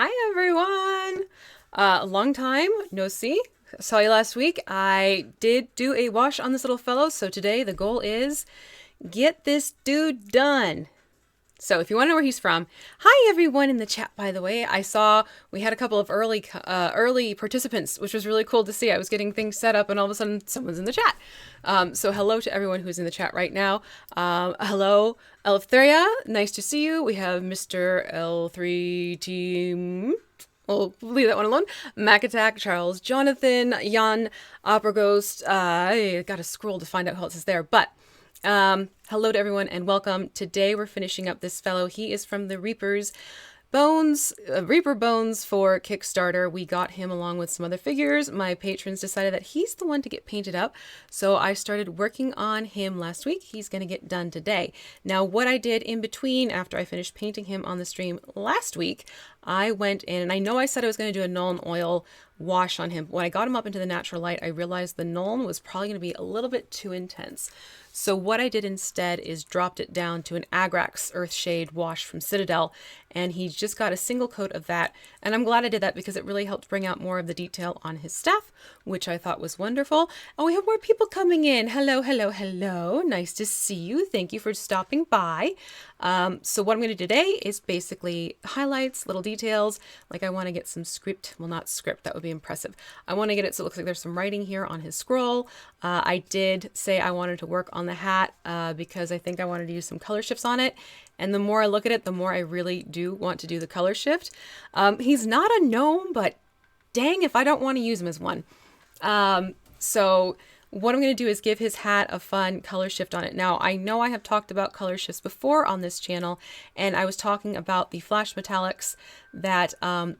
Hi everyone! Long time, no see. Saw you last week. I did do a wash on this little fellow, so today the goal is get this dude done. So if you want to know where he's from, hi everyone in the chat, by the way. I saw we had a couple of early participants, which was really cool to see. I was getting things set up and all of a sudden someone's in the chat. So hello to everyone who's in the chat right now. Hello, Eleftheria. Nice to see you. We have Mr. L3 Team. We'll leave that one alone. Mac Attack, Charles, Jonathan, Jan, Opera Ghost. I got to scroll to find out who else is there, but hello to everyone and welcome. Today we're finishing up this fellow. He is from the Reaper Bones for Kickstarter. We got him along with some other figures. My patrons decided that he's the one to get painted up, so I started working on him last week. He's going to get done today. Now, what I did in between after I finished painting him on the stream last week, I went in, and I know I said I was going to do a Nuln oil wash on him. When I got him up into the natural light, I realized the Nuln was probably going to be a little bit too intense. So what I did instead is dropped it down to an Agrax Earthshade wash from Citadel, and he just got a single coat of that. And I'm glad I did that because it really helped bring out more of the detail on his staff, which I thought was wonderful. And we have more people coming in. Hello, hello, hello. Nice to see you. Thank you for stopping by. So what I'm going to do today is basically highlights, little details. Like I want to get some script. Well, not script. That would be impressive. I want to get it so it looks like there's some writing here on his scroll. I did say I wanted to work on the hat because I think I wanted to use some color shifts on it. And the more I look at it, the more I really do want to do the color shift. He's not a gnome, but dang if I don't want to use him as one. So what I'm going to do is give his hat a fun color shift on it. Now, I know I have talked about color shifts before on this channel, and I was talking about the flash metallics that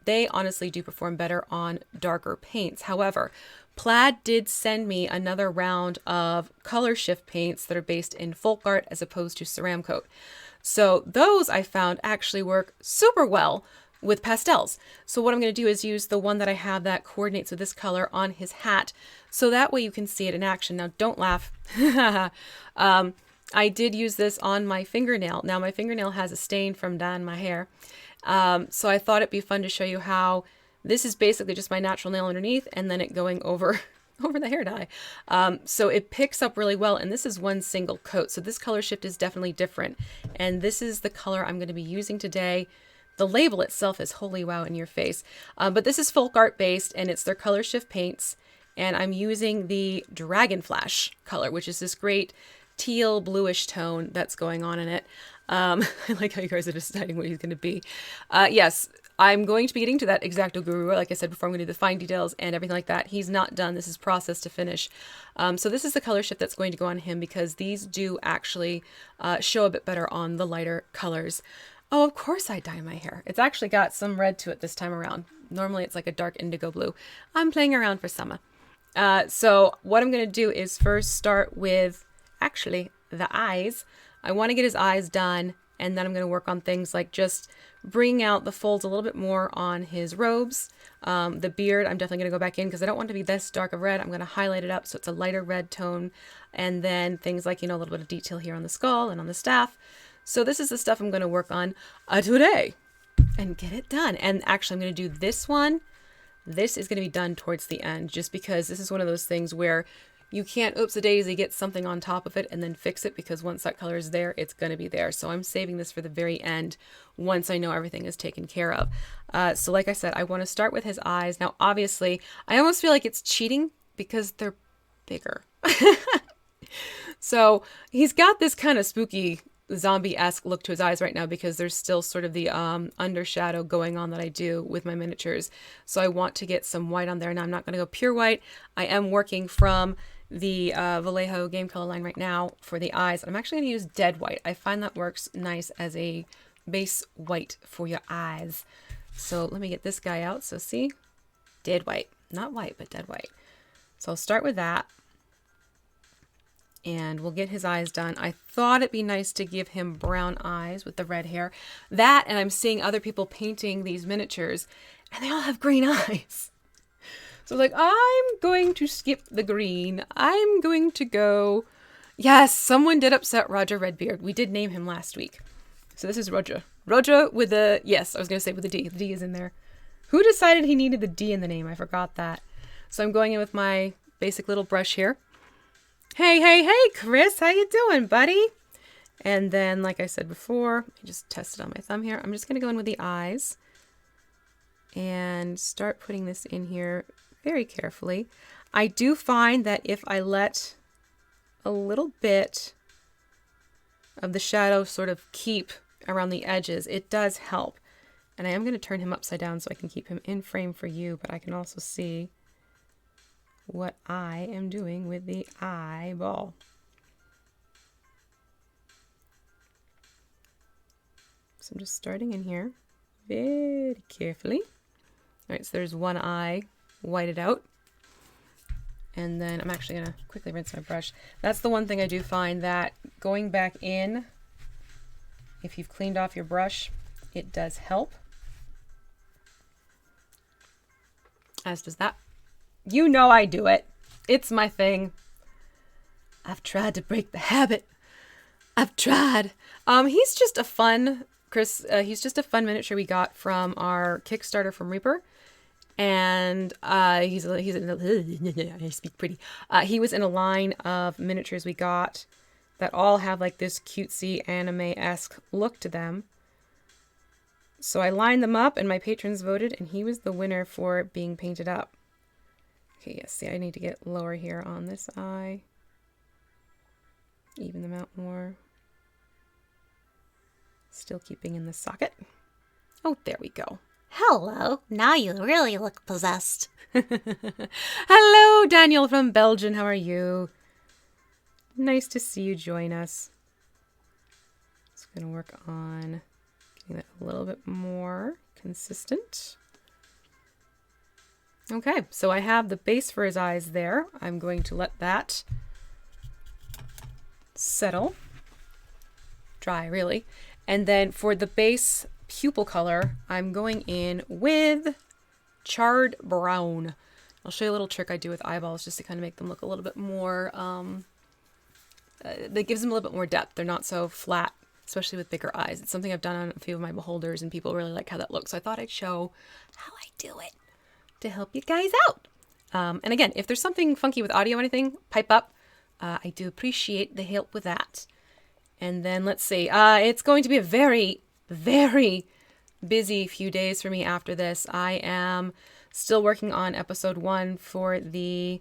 they honestly do perform better on darker paints. However, Plaid did send me another round of color shift paints that are based in folk art as opposed to Ceramcoat. So those I found actually work super well with pastels. So what I'm going to do is use the one that I have that coordinates with this color on his hat. So that way you can see it in action. Now don't laugh. I did use this on my fingernail. Now my fingernail has a stain from dyeing my hair. So I thought it'd be fun to show you how this is basically just my natural nail underneath and then it going over the hair dye. So it picks up really well, and this is one single coat. So this color shift is definitely different. And this is the color I'm going to be using today. The label itself is holy wow in your face. But this is folk art based and it's their color shift paints. And I'm using the Dragon Flash color, which is this great teal bluish tone that's going on in it. I like how you guys are deciding what he's going to be. Yes, I'm going to be getting to that Exacto Guru. Like I said before, I'm going to do the fine details and everything like that. He's not done. This is process to finish. So this is the color shift that's going to go on him because these do actually show a bit better on the lighter colors. Oh, of course I dye my hair. It's actually got some red to it this time around. Normally it's like a dark indigo blue. I'm playing around for summer. So what I'm going to do is first start with actually the eyes. I want to get his eyes done, and then I'm going to work on things like just bringing out the folds a little bit more on his robes. The beard, I'm definitely going to go back in because I don't want to be this dark of red. I'm going to highlight it up so it's a lighter red tone. And then things like, you know, a little bit of detail here on the skull and on the staff. So this is the stuff I'm going to work on today and get it done. And actually, I'm going to do this one. This is going to be done towards the end just because this is one of those things where you can't oops-a-daisy get something on top of it and then fix it because once that color is there, it's going to be there. So I'm saving this for the very end once I know everything is taken care of. So like I said, I want to start with his eyes. Now, obviously, I almost feel like it's cheating because they're bigger. So he's got this kind of spooky zombie-esque look to his eyes right now because there's still sort of the undershadow going on that I do with my miniatures. So I want to get some white on there. Now I'm not going to go pure white. I am working from the Vallejo game color line right now for the eyes. I'm actually going to use dead white. I find that works nice as a base white for your eyes. So let me get this guy out. So see, dead white, not white, but dead white. So I'll start with that. And we'll get his eyes done. I thought it'd be nice to give him brown eyes with the red hair. That, and I'm seeing other people painting these miniatures, and they all have green eyes. So like, I'm going to skip the green. I'm going to go... Yes, someone did upset Roger Redbeard. We did name him last week. So this is Roger. Roger with a... Yes, I was going to say with a D. The D is in there. Who decided he needed the D in the name? I forgot that. So I'm going in with my basic little brush here. Hey, hey, hey, Chris, how you doing, buddy? And then, like I said before, I just tested on my thumb here. I'm just going to go in with the eyes and start putting this in here very carefully. I do find that if I let a little bit of the shadow sort of keep around the edges, it does help. And I am going to turn him upside down so I can keep him in frame for you, but I can also see what I am doing with the eyeball. So I'm just starting in here very carefully. All right, so there's one eye whited out. And then I'm actually going to quickly rinse my brush. That's the one thing I do find, that going back in, if you've cleaned off your brush, it does help. As does that. You know I do it. It's my thing. I've tried to break the habit. I've tried. He's just a fun, Chris, he's just a fun miniature we got from our Kickstarter from Reaper. And he's in I speak pretty. He was in a line of miniatures we got that all have like this cutesy anime-esque look to them. So I lined them up and my patrons voted, and he was the winner for being painted up. Okay, yes, see, I need to get lower here on this eye. Even them out more. Still keeping in the socket. Oh, there we go. Hello, now you really look possessed. Hello, Daniel from Belgium. How are you? Nice to see you join us. Just going to work on getting that a little bit more consistent. Okay, so I have the base for his eyes there. I'm going to let that settle. Dry, really. And then for the base pupil color, I'm going in with Charred Brown. I'll show you a little trick I do with eyeballs just to kind of make them look a little bit more, that gives them a little bit more depth. They're not so flat, especially with bigger eyes. It's something I've done on a few of my beholders and people really like how that looks. So I thought I'd show how I do it to help you guys out. And again, if there's something funky with audio or anything, pipe up. I do appreciate the help with that. And then let's see, it's going to be a very, very busy few days for me after this. I am still working on episode 1 for the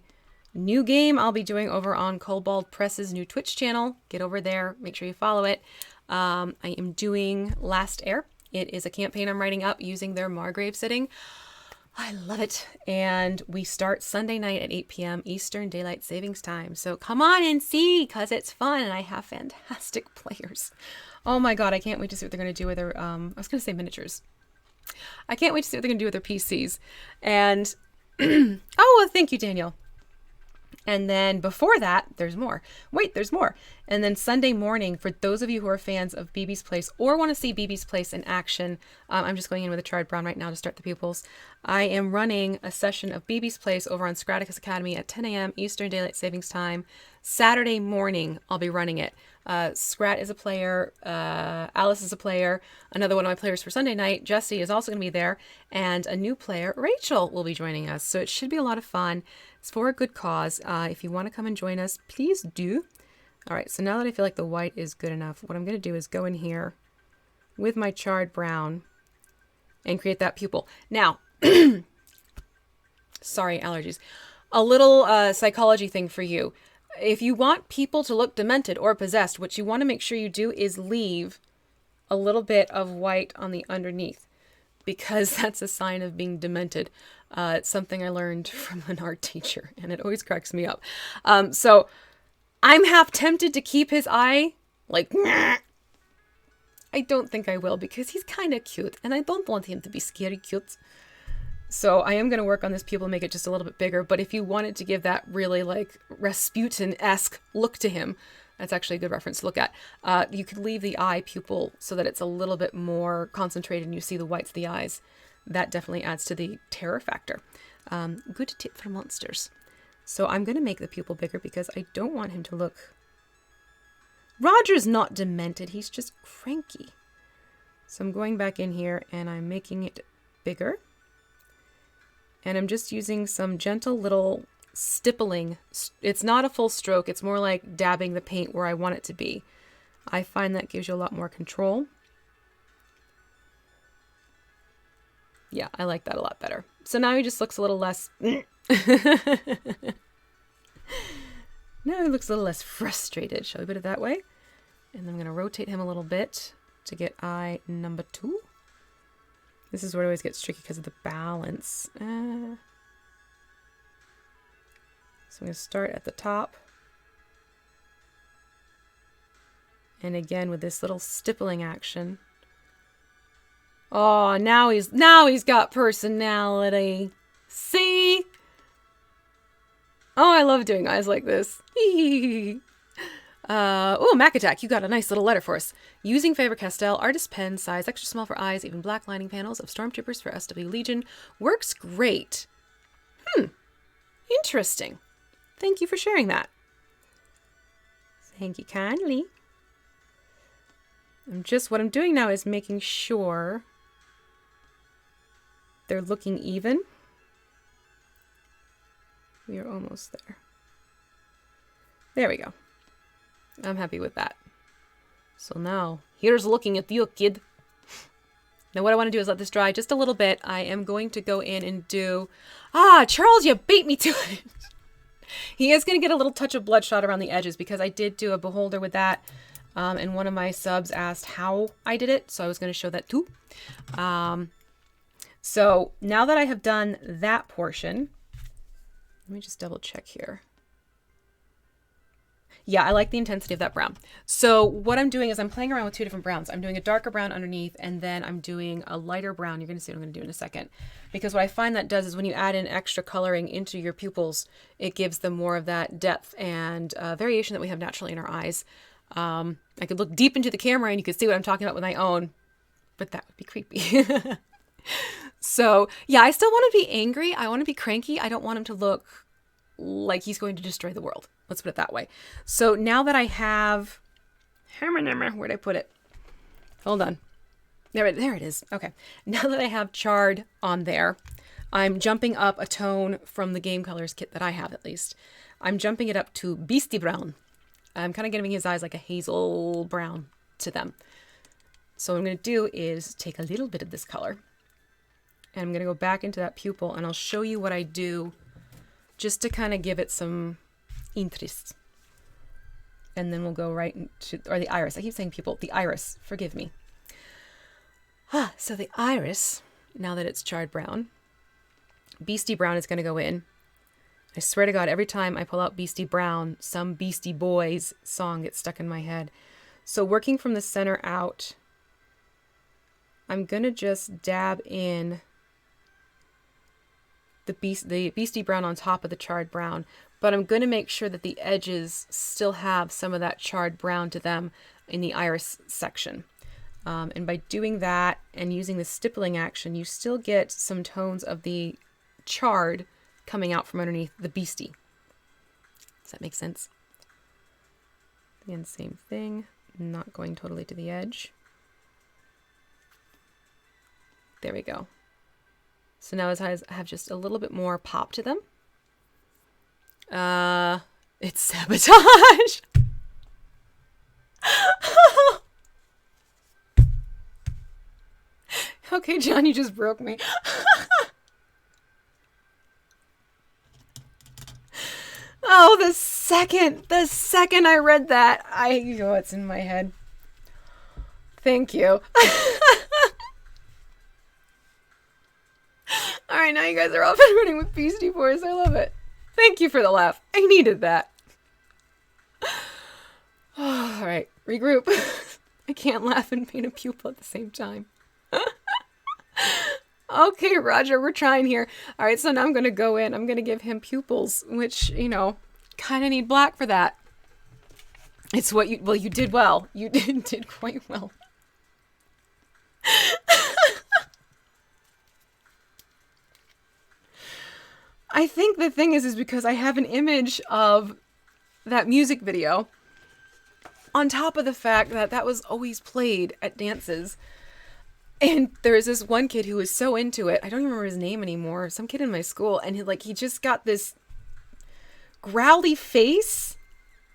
new game I'll be doing over on Cobalt Press's new Twitch channel. Get over there, make sure you follow it. I am doing Last Heir. It is a campaign I'm writing up using their Margrave sitting. I love it. And we start Sunday night at 8 p.m. Eastern Daylight Savings Time. So come on and see, because it's fun and I have fantastic players. Oh my God, I can't wait to see what they're going to do with their, I was going to say miniatures. I can't wait to see what they're going to do with their PCs. And, oh, well, thank you, Daniel. And then before that, there's more. Wait, there's more. And then Sunday morning, for those of you who are fans of BB's Place or want to see BB's Place in action, I'm just going in with a Charred Brown right now to start the pupils. I am running a session of BB's Place over on Scraticus Academy at 10 a.m. Eastern Daylight Savings Time. Saturday morning, I'll be running it. Scrat is a player, Alice is a player, another one of my players for Sunday night, Jesse, is also going to be there, and a new player, Rachel, will be joining us. So it should be a lot of fun. It's for a good cause. If you want to come and join us, please do. All right, so now that I feel like the white is good enough, what I'm going to do is go in here with my Charred Brown and create that pupil. Now, sorry, allergies. A little psychology thing for you. If you want people to look demented or possessed, what you want to make sure you do is leave a little bit of white on the underneath, because that's a sign of being demented. It's something I learned from an art teacher, and it always cracks me up. So I'm half tempted to keep his eye like, I don't think I will, because he's kind of cute, and I don't want him to be scary cute. So I am going to work on this pupil, make it just a little bit bigger. But if you wanted to give that really like Rasputin-esque look to him, that's actually a good reference to look at. You could leave the eye pupil so that it's a little bit more concentrated and you see the whites of the eyes. That definitely adds to the terror factor. Good tip for monsters. So I'm going to make the pupil bigger because I don't want him to look... Roger's not demented, he's just cranky. So I'm going back in here and I'm making it bigger. And I'm just using some gentle little stippling. It's not a full stroke. It's more like dabbing the paint where I want it to be. I find that gives you a lot more control. Yeah, I like that a lot better. So now he just looks a little less... Now he looks a little less frustrated. Shall we put it that way? And then I'm going to rotate him a little bit to get eye number 2. This is where it always gets tricky because of the balance. So I'm going to start at the top. And again with this little stippling action. Oh, now he's got personality. See? Oh, I love doing eyes like this. Oh, Mac Attack, you got a nice little letter for us. Using Faber-Castell artist pen, size extra small for eyes, even black lining panels of Stormtroopers for SW Legion. Works great. Interesting. Thank you for sharing that. Thank you kindly. What I'm doing now is making sure they're looking even. We are almost there. There we go. I'm happy with that. So now, here's looking at you, kid. Now what I want to do is let this dry just a little bit. I am going to go in and do... Charles, you beat me to it. He is going to get a little touch of bloodshot around the edges because I did do a beholder with that. And one of my subs asked how I did it, so I was going to show that too. So now that I have done that portion, let me just double check here. Yeah, I like the intensity of that brown. So what I'm doing is I'm playing around with 2 different browns. I'm doing a darker brown underneath, and then I'm doing a lighter brown. You're going to see what I'm going to do in a second. Because what I find that does is when you add in extra coloring into your pupils, it gives them more of that depth and variation that we have naturally in our eyes. I could look deep into the camera and you could see what I'm talking about with my own, but that would be creepy. So yeah, I still want to be angry. I want to be cranky. I don't want him to look like he's going to destroy the world. Let's put it that way. So now that I have, where'd I put it? Hold on. There it is. Okay. Now that I have Charred on there, I'm jumping up a tone from the Game Colors kit that I have, at least. I'm jumping it up to Beasty Brown. I'm kind of giving his eyes like a hazel brown to them. So what I'm going to do is take a little bit of this color, and I'm going to go back into that pupil, and I'll show you what I do just to kind of give it some interest. And then we'll go right into, or the iris. I keep saying pupil. The iris. Forgive me. So the iris, now that it's charred brown, Beasty Brown is going to go in. I swear to God, every time I pull out Beasty Brown, some Beastie Boys song gets stuck in my head. So working from the center out, I'm going to just dab in the Beastie Brown on top of the charred brown, but I'm going to make sure that the edges still have some of that charred brown to them in the iris section. And by doing that and using the stippling action, you still get some tones of the charred coming out from underneath the Beastie. Does that make sense? Again, same thing, not going totally to the edge. There we go. So now his eyes have just a little bit more pop to them. It's sabotage. Okay, John, you just broke me. Oh, the second I read that, it's in my head. Thank you. All right, now you guys are off and running with Beastie Boys. I love it. Thank you for the laugh. I needed that. All right, regroup. I can't laugh and paint a pupil at the same time. Okay, Roger, we're trying here. All right, so now I'm going to go in. I'm going to give him pupils, which, kind of need black for that. It's what you did well. You did quite well. I think the thing is because I have an image of that music video on top of the fact that that was always played at dances. And there was this one kid who was so into it. I don't even remember his name anymore. Some kid in my school. And he just got this growly face,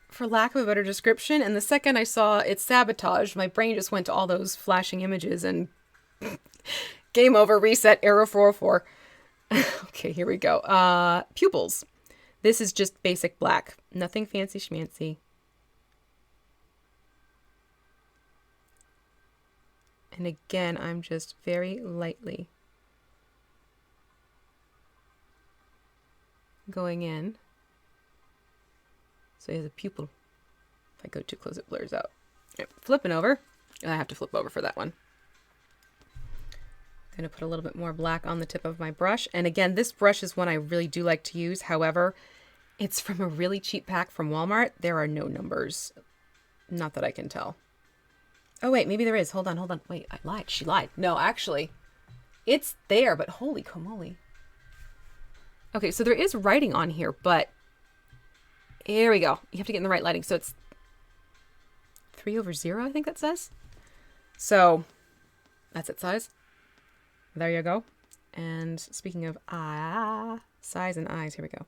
for lack of a better description. And the second I saw it sabotaged, my brain just went to all those flashing images and game over, reset, error 404. Okay, here we go. Pupils. This is just basic black. Nothing fancy schmancy. And again, I'm just very lightly going in. So he has a pupil. If I go too close, it blurs out. Right, flipping over. I have to flip over for that one. I'm going to put a little bit more black on the tip of my brush. And again, this brush is one I really do like to use. However, it's from a really cheap pack from Walmart. There are no numbers. Not that I can tell. Oh, wait, maybe there is. Hold on. Wait, I lied. She lied. No, actually, it's there, but holy camole. Okay, so there is writing on here, but here we go. You have to get in the right lighting. So it's 3/0, I think that says. So that's its size. There you go. And speaking of size and eyes, here we go.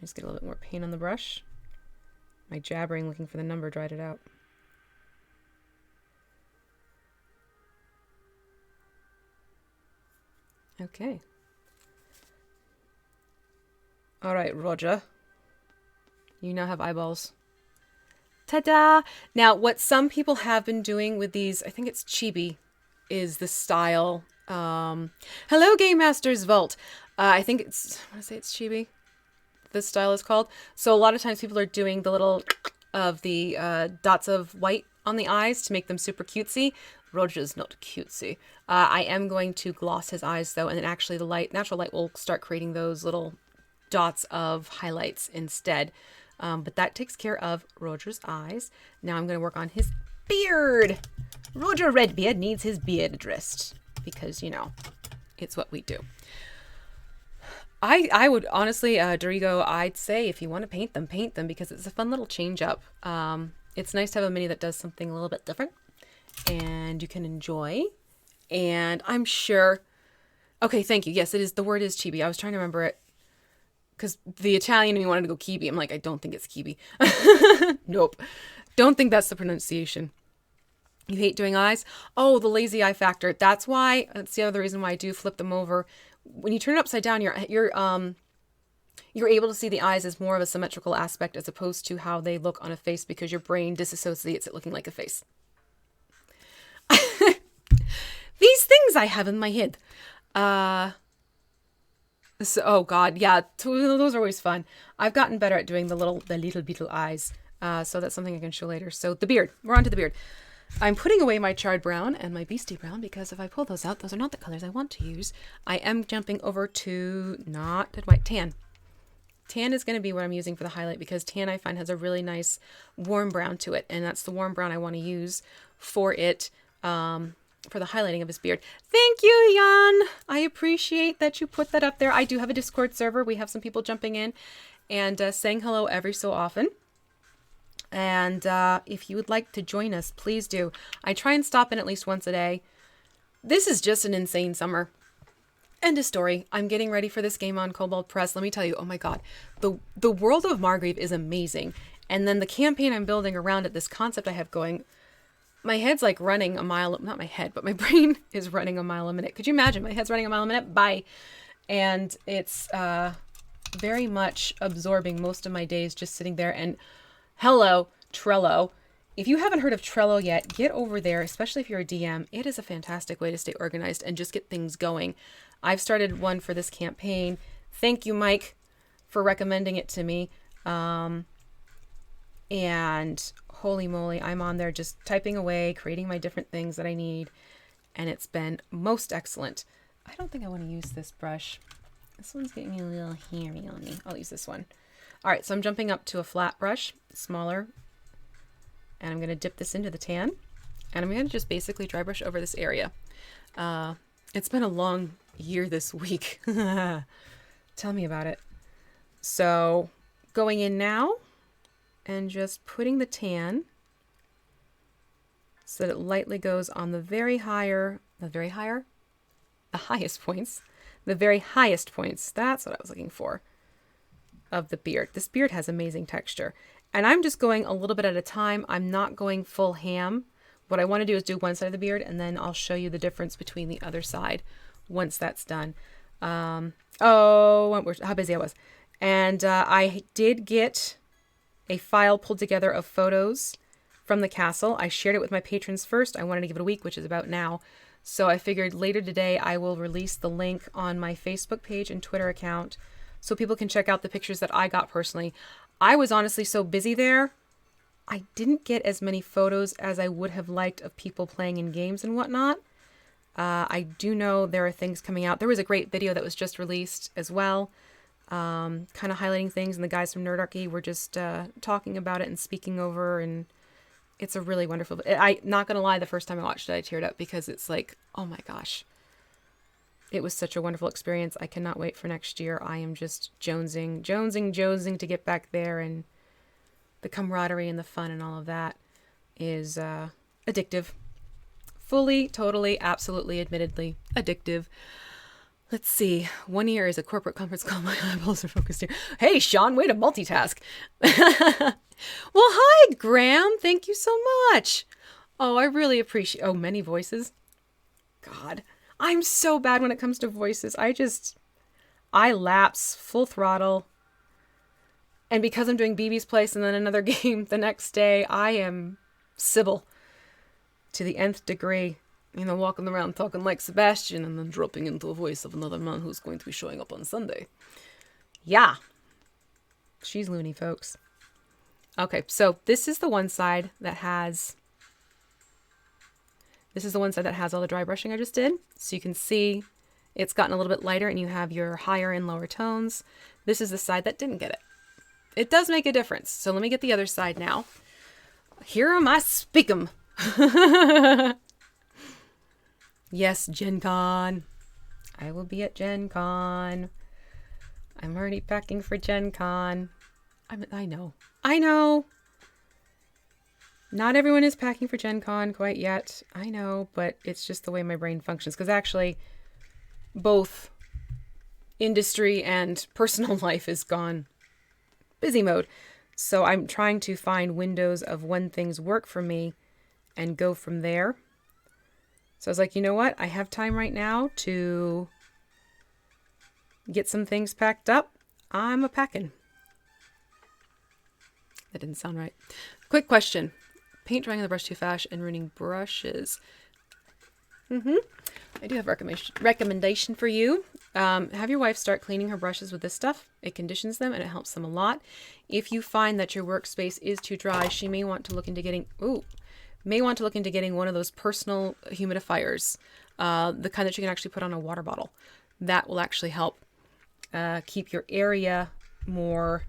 Just get a little bit more paint on the brush. My jabbering looking for the number dried it out. Okay. All right, Roger. You now have eyeballs. Ta-da! Now, what some people have been doing with these, I think it's chibi, is the style. Hello, Game Master's Vault. I think it's, I want to say it's chibi. This style is called. So a lot of times people are doing the little of the dots of white on the eyes to make them super cutesy. Roger's not cutesy. I am going to gloss his eyes though, and then actually the natural light will start creating those little dots of highlights instead. But that takes care of Roger's eyes. Now I'm going to work on his beard. Roger Redbeard needs his beard addressed because, you know, it's what we do. I would honestly, Dorigo, I'd say if you want to paint them because it's a fun little change up. It's nice to have a mini that does something a little bit different and you can enjoy. And I'm sure, okay, thank you. Yes, it is. The word is chibi. I was trying to remember it because the Italian in me wanted to go kibi. I'm like, I don't think it's kibi. Nope. Don't think that's the pronunciation. You hate doing eyes? Oh, the lazy eye factor. That's why, that's the other reason why I do flip them over. When you turn it upside down, you're able to see the eyes as more of a symmetrical aspect as opposed to how they look on a face because your brain disassociates it looking like a face. These things I have in my head. So, oh God, yeah, those are always fun. I've gotten better at doing the little beetle eyes. So that's something I can show later. So the beard, we're on to the beard. I'm putting away my charred brown and my beastie brown because if I pull those out, those are not the colors I want to use. I am jumping over to not dead white, tan. Tan is going to be what I'm using for the highlight because tan I find has a really nice warm brown to it. And that's the warm brown I want to use for it, for the highlighting of his beard. Thank you, Jan. I appreciate that you put that up there. I do have a Discord server. We have some people jumping in and saying hello every so often. And if you would like to join us, please do. I try and stop in at least once a day. This is just an insane summer. End of story. I'm getting ready for this game on Cobalt Press. Let me tell you, oh my God, the world of Margrave is amazing. And then the campaign I'm building around it, this concept I have going, my head's like running a mile, not my head, but my brain is running a mile a minute. Could you imagine? My head's running a mile a minute? Bye. And it's very much absorbing most of my days just sitting there and hello, Trello. If you haven't heard of Trello yet, get over there, especially if you're a DM. It is a fantastic way to stay organized and just get things going. I've started one for this campaign. Thank you, Mike, for recommending it to me. And holy moly, I'm on there just typing away, creating my different things that I need. And it's been most excellent. I don't think I want to use this brush. This one's getting me a little hairy on me. I'll use this one. All right, so I'm jumping up to a flat brush, smaller, and I'm going to dip this into the tan, and I'm going to just basically dry brush over this area. It's been a long year this week. Tell me about it. So going in now, and just putting the tan so that it lightly goes on the highest points. The very highest points. That's what I was looking for. Of the beard. This beard has amazing texture. And I'm just going a little bit at a time. I'm not going full ham. What I want to do is do one side of the beard, and then I'll show you the difference between the other side once that's done. How busy I was. And I did get a file pulled together of photos from the castle. I shared it with my patrons first. I wanted to give it a week, which is about now. So I figured later today I will release the link on my Facebook page and Twitter account so people can check out the pictures that I got personally. I was honestly so busy there, I didn't get as many photos as I would have liked of people playing in games and whatnot. I do know there are things coming out. There was a great video that was just released as well, kind of highlighting things, and the guys from Nerdarchy were just talking about it and speaking over, and it's a really wonderful... I'm not going to lie, the first time I watched it, I teared up because it's like, oh my gosh. It was such a wonderful experience. I cannot wait for next year. I am just jonesing to get back there, and the camaraderie and the fun and all of that is addictive. Fully, totally, absolutely, admittedly addictive. Let's see. 1 year is a corporate conference call. My eyeballs are focused here. Hey, Sean, way to multitask. Well, hi, Graham. Thank you so much. Oh, I really appreciate... Oh, many voices. God, I'm so bad when it comes to voices. I lapse full throttle. And because I'm doing BB's Place and then another game the next day, I am Sybil to the nth degree. You know, walking around talking like Sebastian and then dropping into the voice of another man who's going to be showing up on Sunday. Yeah. She's loony, folks. Okay, so this is the one side that has... This is the one side that has all the dry brushing I just did. So you can see it's gotten a little bit lighter and you have your higher and lower tones. This is the side that didn't get it. It does make a difference. So let me get the other side now. Here am I speak 'em. Yes, Gen Con. I will be at Gen Con. I'm already packing for Gen Con. I know. Not everyone is packing for Gen Con quite yet. I know, but it's just the way my brain functions. Because actually, both industry and personal life is gone busy mode. So I'm trying to find windows of when things work for me and go from there. So I was like, you know what? I have time right now to get some things packed up. I'm a packing. That didn't sound right. Quick question. Paint drying on the brush too fast and ruining brushes. I do have a recommendation for you. Have your wife start cleaning her brushes with this stuff. It conditions them and it helps them a lot. If you find that your workspace is too dry, she may want to look into getting one of those personal humidifiers, the kind that you can actually put on a water bottle. That will actually help keep your area more,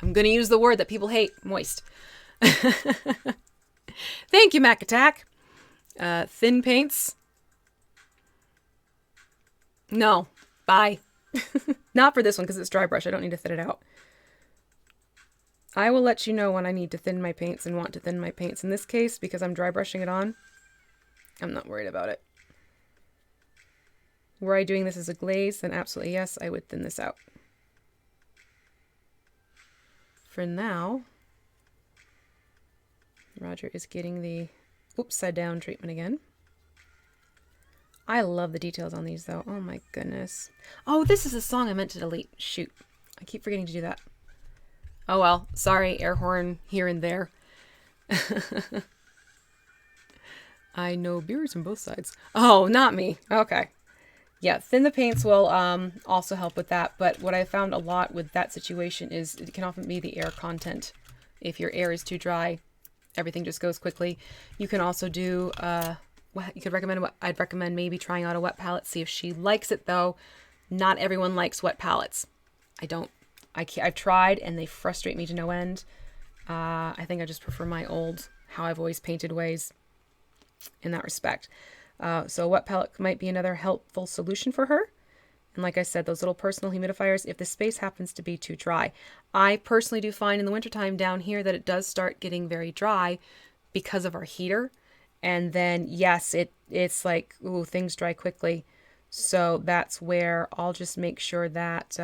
I'm going to use the word that people hate, moist. Thank you, Mac Attack. Thin paints. No. Bye. Not for this one because it's dry brush. I don't need to thin it out. I will let you know when I need to thin my paints and want to thin my paints. In this case, because I'm dry brushing it on, I'm not worried about it. Were I doing this as a glaze, then absolutely yes, I would thin this out. For now, Roger is getting the upside down treatment again. I love the details on these though. Oh my goodness. Oh, this is a song I meant to delete. Shoot. I keep forgetting to do that. Oh well, sorry, air horn here and there. I know beers from both sides. Oh, not me. Okay. Yeah, thin the paints will also help with that, but what I found a lot with that situation is it can often be the air content. If your air is too dry, everything just goes quickly. You can also do, I'd recommend maybe trying out a wet palette, see if she likes it though. Not everyone likes wet palettes. I've tried and they frustrate me to no end. I think I just prefer my old, how I've always painted ways in that respect. So a wet palette might be another helpful solution for her. And like I said, those little personal humidifiers, if the space happens to be too dry. I personally do find in the wintertime down here that it does start getting very dry because of our heater. And then, yes, it's like, ooh, things dry quickly. So that's where I'll just make sure that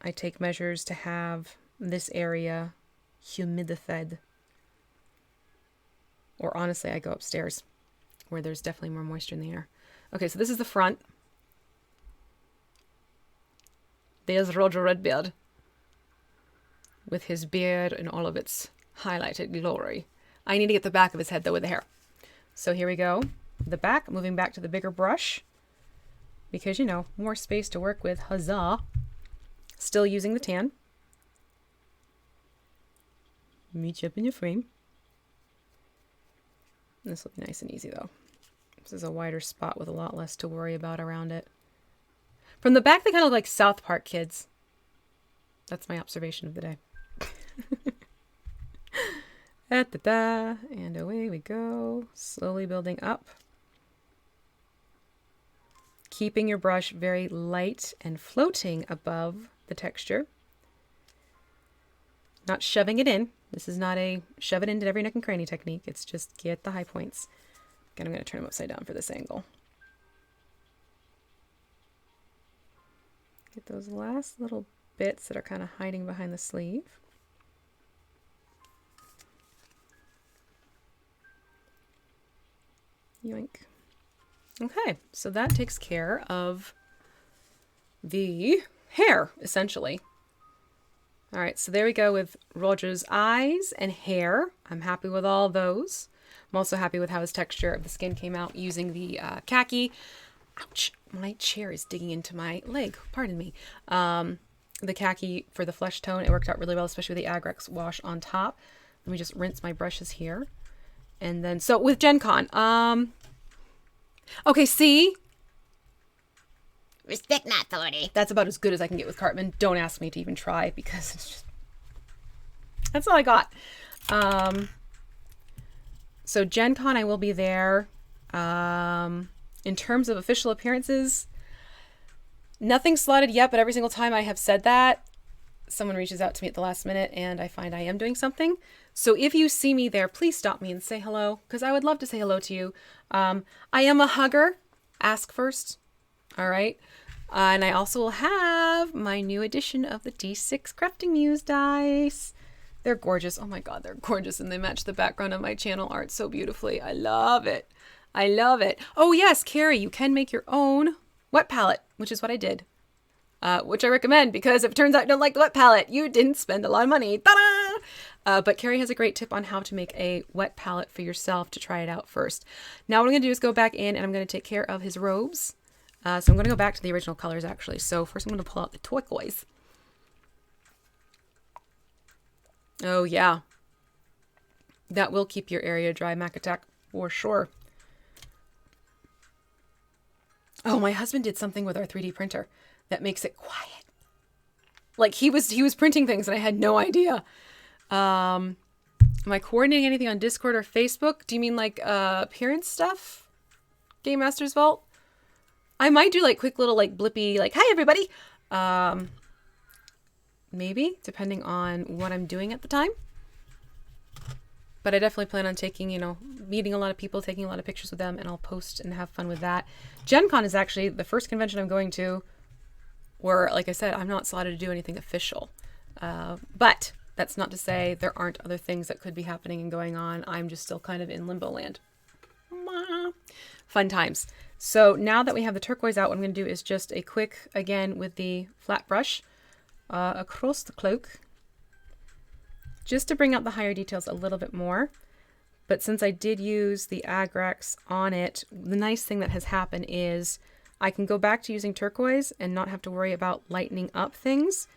I take measures to have this area humidified. Or honestly, I go upstairs where there's definitely more moisture in the air. Okay, so this is the front. There's Roger Redbeard with his beard in all of its highlighted glory. I need to get the back of his head though with the hair. So here we go. The back, moving back to the bigger brush because, you know, more space to work with. Huzzah. Still using the tan. Meet you up in your frame. This will be nice and easy though. This is a wider spot with a lot less to worry about around it. From the back, they kind of look like South Park kids. That's my observation of the day. And away we go. Slowly building up. Keeping your brush very light and floating above the texture. Not shoving it in. This is not a shove it into every nook and cranny technique. It's just get the high points. Again, I'm going to turn them upside down for this angle. Get those last little bits that are kind of hiding behind the sleeve. Yoink. Okay, so that takes care of the hair, essentially. All right, so there we go with Roger's eyes and hair. I'm happy with all those. I'm also happy with how his texture of the skin came out using the khaki. Ouch, my chair is digging into my leg, pardon me. The khaki for the flesh tone, it worked out really well, especially with the Agrax wash on top. Let me just rinse my brushes here. And then, so with Gen Con, okay, see? Respect my authority. That's about as good as I can get with Cartman. Don't ask me to even try because it's just, that's all I got. So Gen Con, I will be there. In terms of official appearances, nothing slotted yet, but every single time I have said that, someone reaches out to me at the last minute and I find I am doing something. So if you see me there, please stop me and say hello because I would love to say hello to you. I am a hugger. Ask first. All right. And I also will have my new edition of the D6 Crafting Muse dice. They're gorgeous. Oh my God, they're gorgeous. And they match the background of my channel art so beautifully. I love it. I love it. Oh yes, Carrie, you can make your own wet palette, which is what I did. Which I recommend because if it turns out you don't like the wet palette, you didn't spend a lot of money. Ta-da! But Carrie has a great tip on how to make a wet palette for yourself to try it out first. Now what I'm going to do is go back in and I'm going to take care of his robes. So I'm going to go back to the original colors actually. So first I'm going to pull out the turquoise. Oh yeah. That will keep your area dry, Mac Attack, for sure. Oh, my husband did something with our 3D printer that makes it quiet. Like he was printing things and I had no idea. Am I coordinating anything on Discord or Facebook? Do you mean like appearance stuff? Game Master's Vault? I might do like quick little like blippy like, hi everybody. Maybe, depending on what I'm doing at the time. But I definitely plan on taking, you know, meeting a lot of people, taking a lot of pictures with them, and I'll post and have fun with that. Gen Con is actually the first convention I'm going to where, like I said, I'm not slotted to do anything official. But that's not to say there aren't other things that could be happening and going on. I'm just still kind of in limbo land. Fun times. So now that we have the turquoise out, what I'm going to do is just a quick, again, with the flat brush across the cloak. Just to bring out the higher details a little bit more. But since I did use the Agrax on it, the nice thing that has happened is I can go back to using turquoise and not have to worry about lightening up things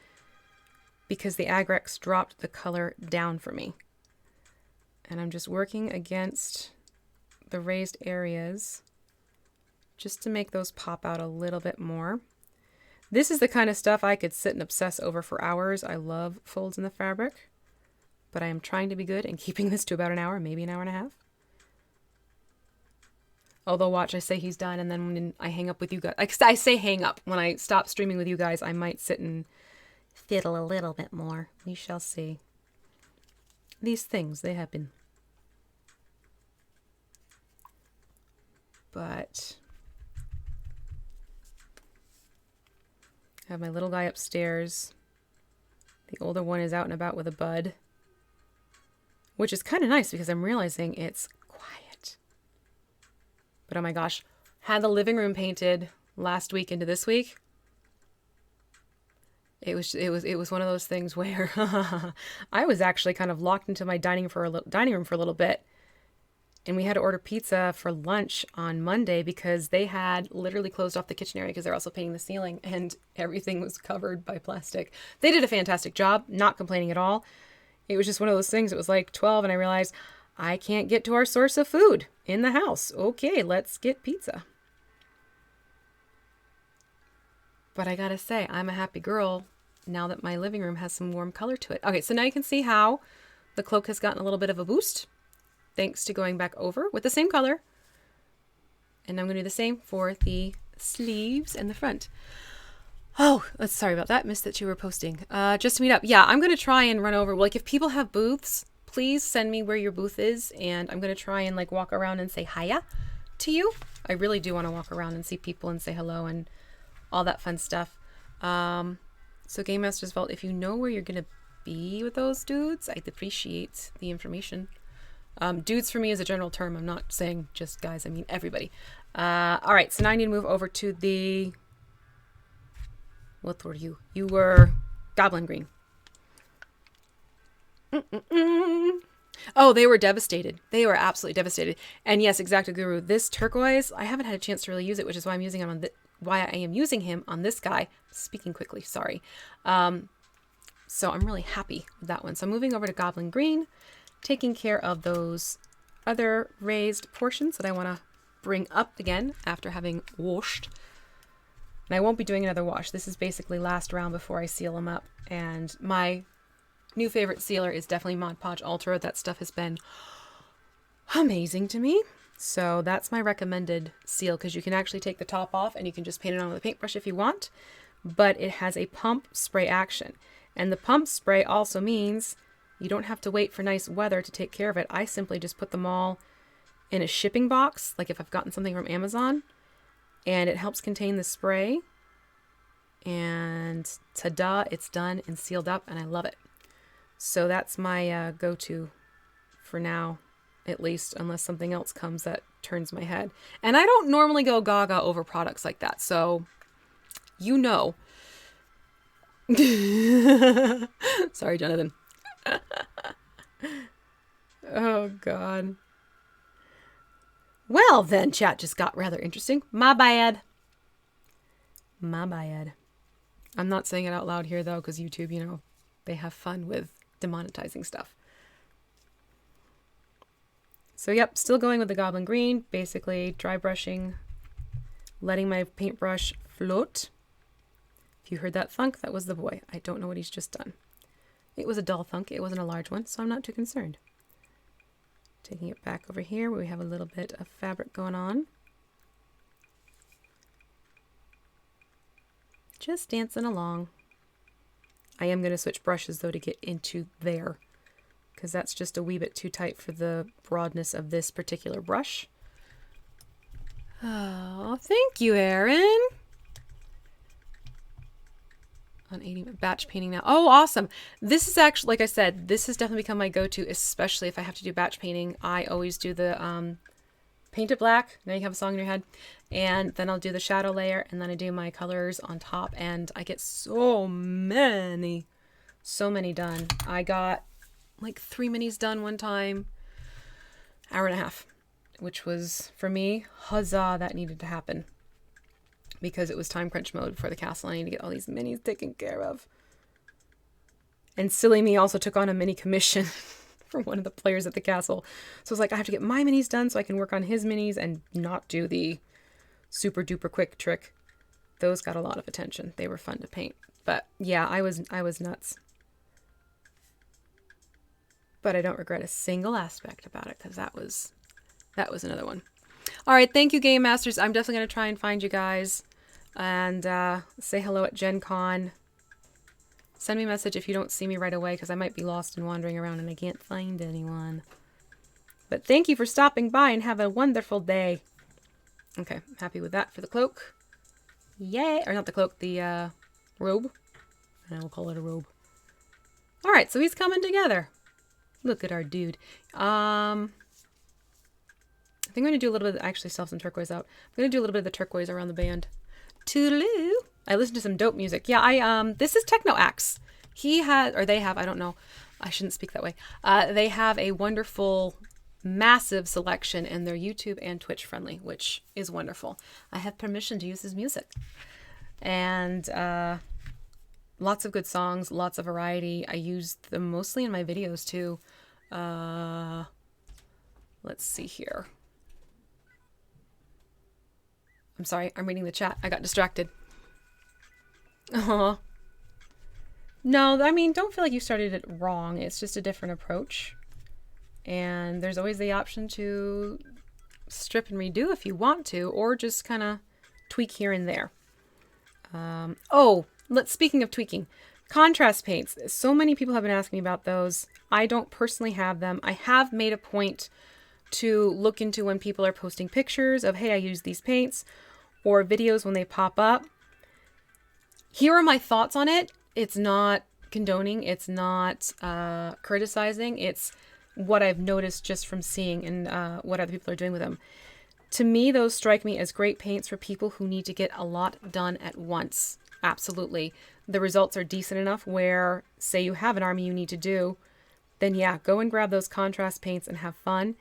because the Agrax dropped the color down for me. And I'm just working against the raised areas just to make those pop out a little bit more. This is the kind of stuff I could sit and obsess over for hours. I love folds in the fabric. But I am trying to be good and keeping this to about an hour, maybe an hour and a half. Although watch, I say he's done, and then when I hang up with you guys, I say hang up. When I stop streaming with you guys, I might sit and fiddle a little bit more. We shall see. These things, they happen. But I have my little guy upstairs. The older one is out and about with a bud, which is kind of nice because I'm realizing it's quiet. But oh my gosh, had the living room painted last week into this week. It was one of those things where I was actually kind of locked into my dining room for a little bit, and we had to order pizza for lunch on Monday because they had literally closed off the kitchen area because they're also painting the ceiling and everything was covered by plastic. They did a fantastic job, not complaining at all. It was just one of those things. It was like 12 and I realized I can't get to our source of food in the house. Okay, let's get pizza. But I gotta say, I'm a happy girl now that my living room has some warm color to it. Okay, so now you can see how the cloak has gotten a little bit of a boost thanks to going back over with the same color. And I'm going to do the same for the sleeves and the front. Oh, sorry about that. Missed that you were posting. Just to meet up. Yeah, I'm going to try and run over. Like, if people have booths, please send me where your booth is. And I'm going to try and like walk around and say hiya to you. I really do want to walk around and see people and say hello and all that fun stuff. So Game Master's Vault, if you know where you're going to be with those dudes, I'd appreciate the information. Dudes for me is a general term. I'm not saying just guys. I mean everybody. All right. So now I need to move over to the... What were you? You were Goblin Green. Oh, they were devastated. They were absolutely devastated. And yes, exactly, Guru. This turquoise, I haven't had a chance to really use it, which is why I'm using him on why I am using him on this guy. Speaking quickly, sorry. So I'm really happy with that one. So I'm moving over to Goblin Green, taking care of those other raised portions that I want to bring up again after having washed. And I won't be doing another wash. This is basically last round before I seal them up. And my new favorite sealer is definitely Mod Podge Ultra. That stuff has been amazing to me. So that's my recommended seal because you can actually take the top off and you can just paint it on with a paintbrush if you want. But it has a pump spray action. And the pump spray also means you don't have to wait for nice weather to take care of it. I simply just put them all in a shipping box, like if I've gotten something from Amazon, and it helps contain the spray. And ta-da, it's done and sealed up, and I love it. So that's my go-to for now, at least, unless something else comes that turns my head. And I don't normally go gaga over products like that, so you know. Sorry, Jonathan. Oh, God. Well, then, chat just got rather interesting. My bad. My bad. I'm not saying it out loud here, though, because YouTube, you know, they have fun with demonetizing stuff. So, yep, still going with the Goblin Green. Basically, dry brushing, letting my paintbrush float. If you heard that thunk, that was the boy. I don't know what he's just done. It was a dull thunk. It wasn't a large one, so I'm not too concerned. Taking it back over here where we have a little bit of fabric going on. Just dancing along. I am going to switch brushes, though, to get into there, because that's just a wee bit too tight for the broadness of this particular brush. Oh, thank you, Erin. On 80 batch painting now. Oh, awesome. This is actually, like I said, this has definitely become my go-to, especially if I have to do batch painting. I always do the paint it black. Now you have a song in your head. And then I'll do the shadow layer, and then I do my colors on top, and I get so many done. I got like 3 minis done one time, hour and a half, which was, for me, huzzah, that needed to happen. Because it was time crunch mode for the castle. I need to get all these minis taken care of. And silly me also took on a mini commission for one of the players at the castle. So it's like, I have to get my minis done so I can work on his minis and not do the super duper quick trick. Those got a lot of attention. They were fun to paint. But yeah, I was nuts. But I don't regret a single aspect about it, because that was another one. All right, thank you, Game Masters. I'm definitely going to try and find you guys and say hello at Gen Con. Send me a message if you don't see me right away, because I might be lost and wandering around and I can't find anyone. But thank you for stopping by and have a wonderful day. Okay, happy with that for the cloak. Yay! Or not the cloak, the robe. And I will call it a robe. All right, so he's coming together. Look at our dude. I think I'm going to do a little bit, actually self some turquoise out. I'm going to do a little bit of the turquoise around the band. Toodaloo. I listened to some dope music. Yeah, this is TeknoAxe. He has, or they have, I don't know. I shouldn't speak that way. They have a wonderful, massive selection, and they're YouTube and Twitch friendly, which is wonderful. I have permission to use his music. And lots of good songs, lots of variety. I use them mostly in my videos too. Let's see here. I'm sorry, I'm reading the chat. I got distracted. No, I mean, don't feel like you started it wrong. It's just a different approach. And there's always the option to strip and redo if you want to, or just kind of tweak here and there. Speaking of tweaking, contrast paints. So many people have been asking me about those. I don't personally have them. I have made a point to look into when people are posting pictures of, hey, I use these paints, or videos when they pop up. Here are my thoughts on it. It's not condoning. It's not criticizing. It's what I've noticed just from seeing and what other people are doing with them. To me, those strike me as great paints for people who need to get a lot done at once. Absolutely. The results are decent enough where, say you have an army you need to do, then yeah, go and grab those contrast paints and have fun.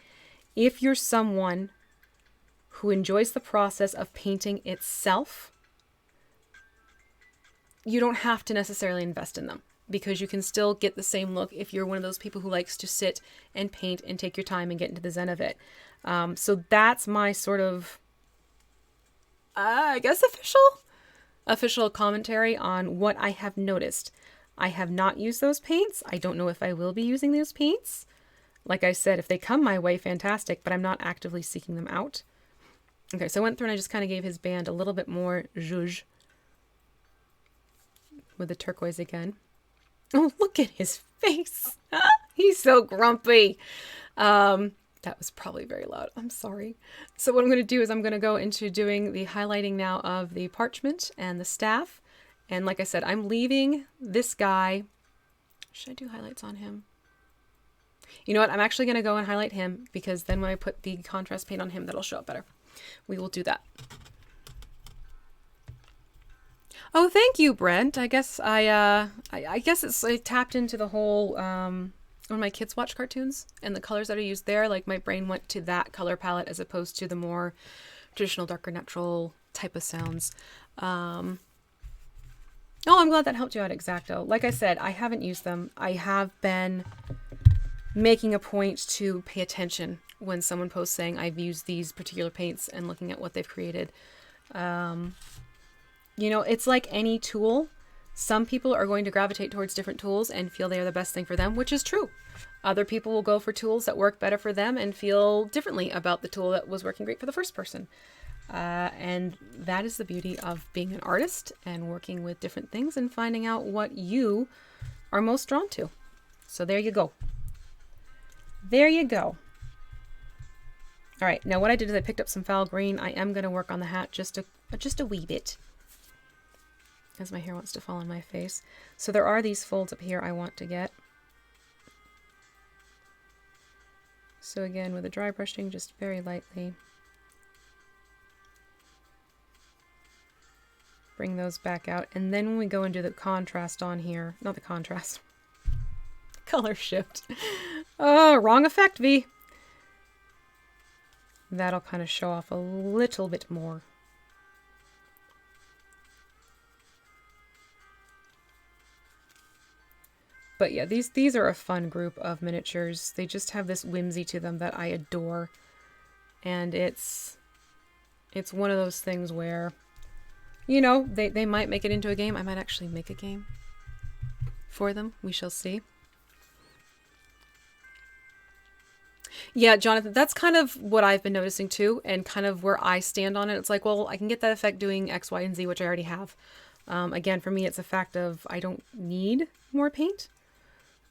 If you're someone who enjoys the process of painting itself, you don't have to necessarily invest in them, because you can still get the same look if you're one of those people who likes to sit and paint and take your time and get into the zen of it. So that's my sort of, I guess, official commentary on what I have noticed. I have not used those paints. I don't know if I will be using those paints. Like I said, if they come my way, fantastic, but I'm not actively seeking them out. Okay, so I went through and I just kind of gave his band a little bit more zhuzh with the turquoise again. Oh, look at his face. He's so grumpy. That was probably very loud. I'm sorry. So what I'm going to do is I'm going to go into doing the highlighting now of the parchment and the staff. And like I said, I'm leaving this guy. Should I do highlights on him? You know what? I'm actually going to go and highlight him, because then when I put the contrast paint on him, that'll show up better. We will do that. Oh, thank you, Brent. I guess I guess I tapped into the whole when my kids watch cartoons and the colors that are used there. Like, my brain went to that color palette as opposed to the more traditional, darker, natural type of sounds. Oh, I'm glad that helped you out, Exacto. Like I said, I haven't used them. I have been making a point to pay attention when someone posts saying I've used these particular paints and looking at what they've created. You know, it's like any tool. Some people are going to gravitate towards different tools and feel they are the best thing for them, which is true. Other people will go for tools that work better for them and feel differently about the tool that was working great for the first person. And that is the beauty of being an artist and working with different things and finding out what you are most drawn to. So there you go. There you go. All right, now what I did is I picked up some foul green. I am going to work on the hat just a wee bit, as my hair wants to fall on my face. So there are these folds up here I want to get. So again, with the dry brushing, just very lightly. Bring those back out. And then when we go and do the contrast on here, not the contrast, color shift. Oh, wrong effect, V. That'll kind of show off a little bit more. But yeah, these are a fun group of miniatures. They just have this whimsy to them that I adore. And it's one of those things where, you know, they might make it into a game. I might actually make a game for them. We shall see. Yeah, Jonathan, that's kind of what I've been noticing too, and kind of where I stand on it. It's like, well, I can get that effect doing X, Y, and Z, which I already have. Again, for me, it's a fact of I don't need more paint.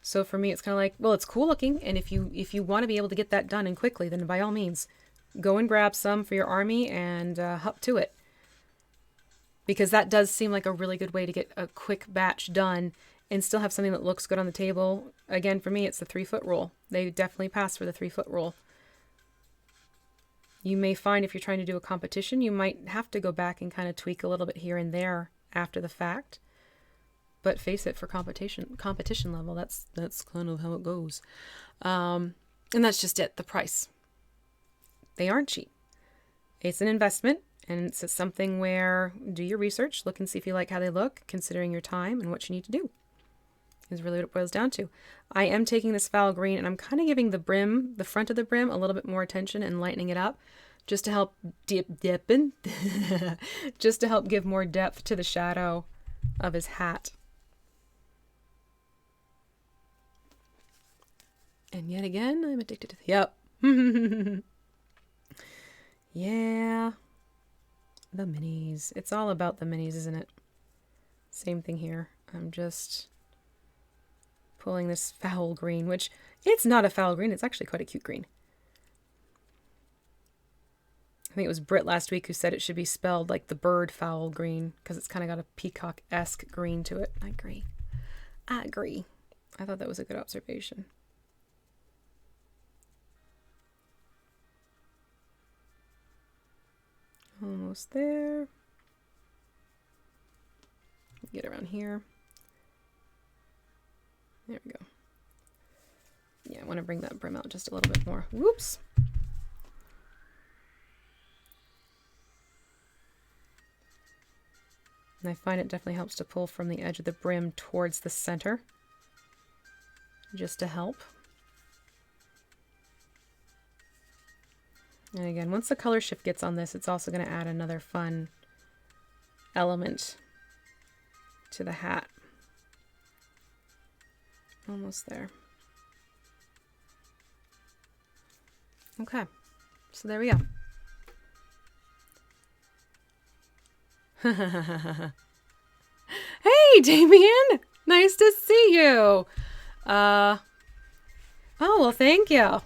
So for me, it's kind of like, well, it's cool looking, and if you want to be able to get that done and quickly, then by all means, go and grab some for your army and hop to it. Because that does seem like a really good way to get a quick batch done and still have something that looks good on the table. Again, for me, it's the 3-foot rule. They definitely pass for the 3-foot rule. You may find if you're trying to do a competition, you might have to go back and kind of tweak a little bit here and there after the fact. But face it, for competition level, that's kind of how it goes. And that's just it, the price. They aren't cheap. It's an investment, and it's something where do your research, look and see if you like how they look, considering your time and what you need to do. Is really what it boils down to. I am taking this foul green and I'm kind of giving the brim, the front of the brim, a little bit more attention and lightening it up just to help dipping, just to help give more depth to the shadow of his hat. And yet again, I'm addicted to yep. Yeah. The minis. It's all about the minis, isn't it? Same thing here. I'm just pulling this foul green, which it's not a foul green. It's actually quite a cute green. I think it was Britt last week who said it should be spelled like the bird foul green because it's kind of got a peacock-esque green to it. I agree. I agree. I thought that was a good observation. Almost there. Get around here. There we go. Yeah, I want to bring that brim out just a little bit more. Whoops. And I find it definitely helps to pull from the edge of the brim towards the center. Just to help. And again, once the color shift gets on this, it's also going to add another fun element to the hat. Almost there. Okay, so there we go. Hey, Damien! Nice to see you! Oh, well, thank you.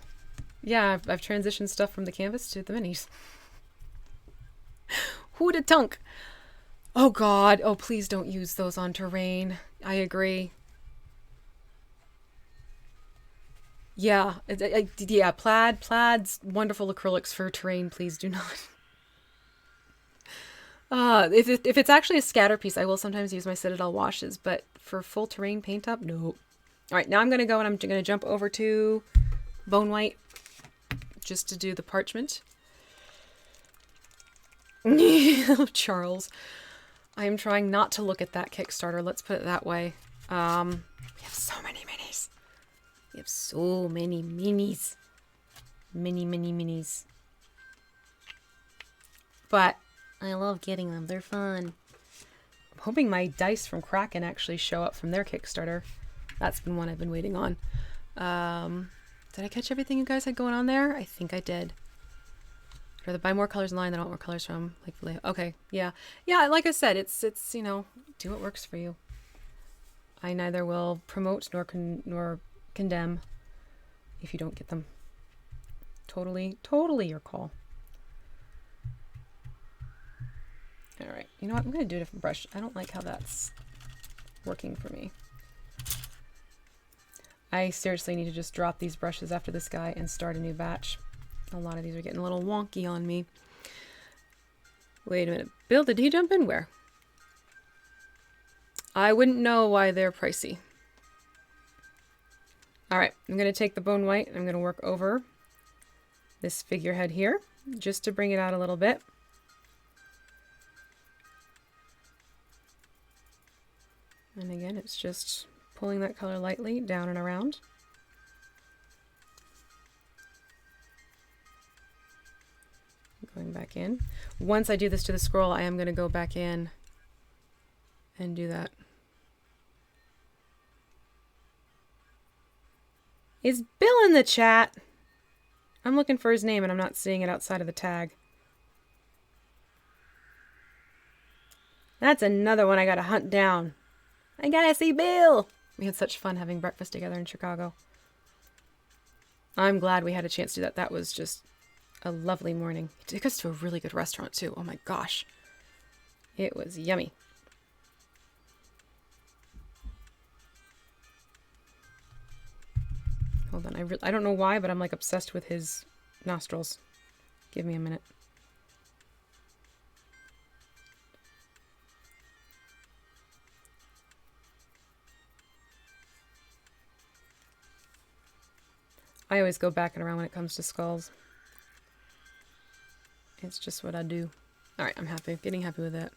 Yeah, I've transitioned stuff from the canvas to the minis. Who da tunk? Oh, God. Oh, please don't use those on terrain. I agree. Yeah, yeah, Plaid's wonderful acrylics for terrain. Please do not. If it's actually a scatter piece, I will sometimes use my Citadel washes, but for full terrain paint up, no. All right, now I'm going to go and I'm going to jump over to Bone White just to do the parchment. Charles. I am trying not to look at that Kickstarter, let's put it that way. We have so many minis. We have so many minis. Mini minis. But I love getting them. They're fun. I'm hoping my dice from Kraken actually show up from their Kickstarter. That's been one I've been waiting on. Did I catch everything you guys had going on there? I think I did. I'd rather buy more colors in line than I want more colors from. Like Vallejo. Okay, yeah. Yeah, like I said, it's you know, do what works for you. I neither will promote nor condemn if you don't get them. Totally your call. All right, you know what? I'm going to do a different brush. I don't like how that's working for me. I seriously need to just drop these brushes after this guy and start a new batch. A lot of these are getting a little wonky on me. Wait a minute. Bill, did he jump in? Where? I wouldn't know why they're pricey. All right, I'm going to take the Bone White and I'm going to work over this figurehead here just to bring it out a little bit. And again, it's just pulling that color lightly down and around. Going back in. Once I do this to the scroll, I am going to go back in and do that. Is Bill in the chat? I'm looking for his name and I'm not seeing it outside of the tag. That's another one I gotta hunt down. I gotta see Bill. We had such fun having breakfast together in Chicago. I'm glad we had a chance to do that. That was just a lovely morning. He took us to a really good restaurant too. Oh my gosh. It was yummy. Hold on. I don't know why, but I'm like obsessed with his nostrils. Give me a minute. I always go back and around when it comes to skulls. It's just what I do. Alright, I'm happy. Getting happy with that.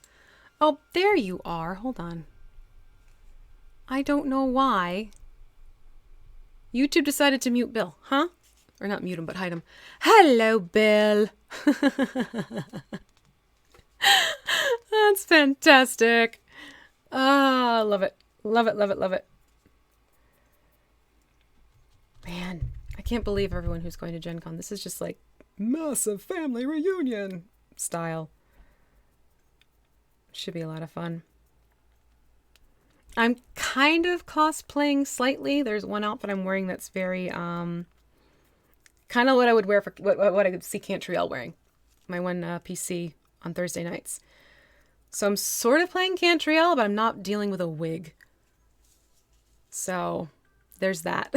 Oh, there you are. Hold on. I don't know why. YouTube decided to mute Bill, huh? Or not mute him, but hide him. Hello, Bill. That's fantastic. Ah, love it. Love it, love it, love it. Man, I can't believe everyone who's going to Gen Con. This is just like massive family reunion style. Should be a lot of fun. I'm kind of cosplaying slightly. There's one outfit I'm wearing that's very, kind of what I would wear for, what I could see Cantriell wearing. My one PC on Thursday nights. So I'm sort of playing Cantriell, but I'm not dealing with a wig. So there's that.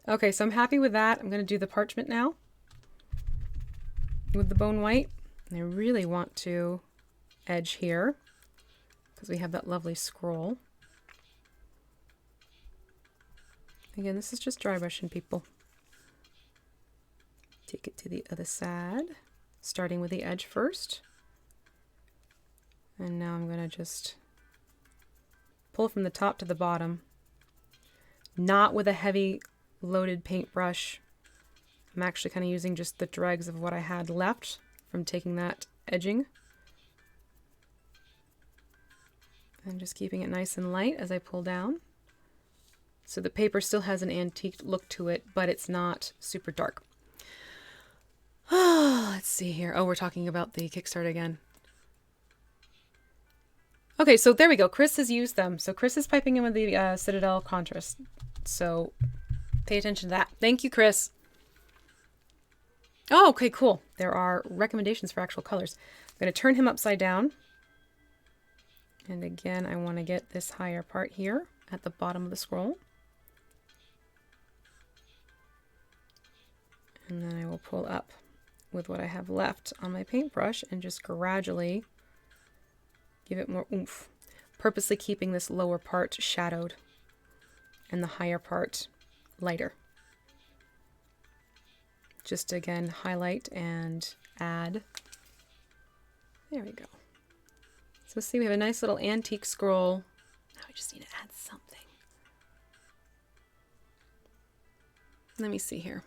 Okay, so I'm happy with that. I'm going to do the parchment now with the bone white. And I really want to edge here because we have that lovely scroll. Again, this is just dry brushing, people. Take it to the other side, starting with the edge first. And now I'm going to just pull from the top to the bottom, not with a heavy loaded paintbrush. I'm actually kind of using just the dregs of what I had left from taking that edging. And just keeping it nice and light as I pull down. So the paper still has an antique look to it, but it's not super dark. Let's see here. Oh, we're talking about the Kickstarter again. Okay, so there we go. Chris has used them. So Chris is piping in with the Citadel contrast. So pay attention to that. Thank you, Chris. Oh, okay, cool. There are recommendations for actual colors. I'm going to turn him upside down. And again, I want to get this higher part here at the bottom of the scroll. And then I will pull up with what I have left on my paintbrush and just gradually give it more oomph. Purposely keeping this lower part shadowed and the higher part lighter. Just again, highlight and add. There we go. So see, we have a nice little antique scroll. Now I just need to add something. Let me see here.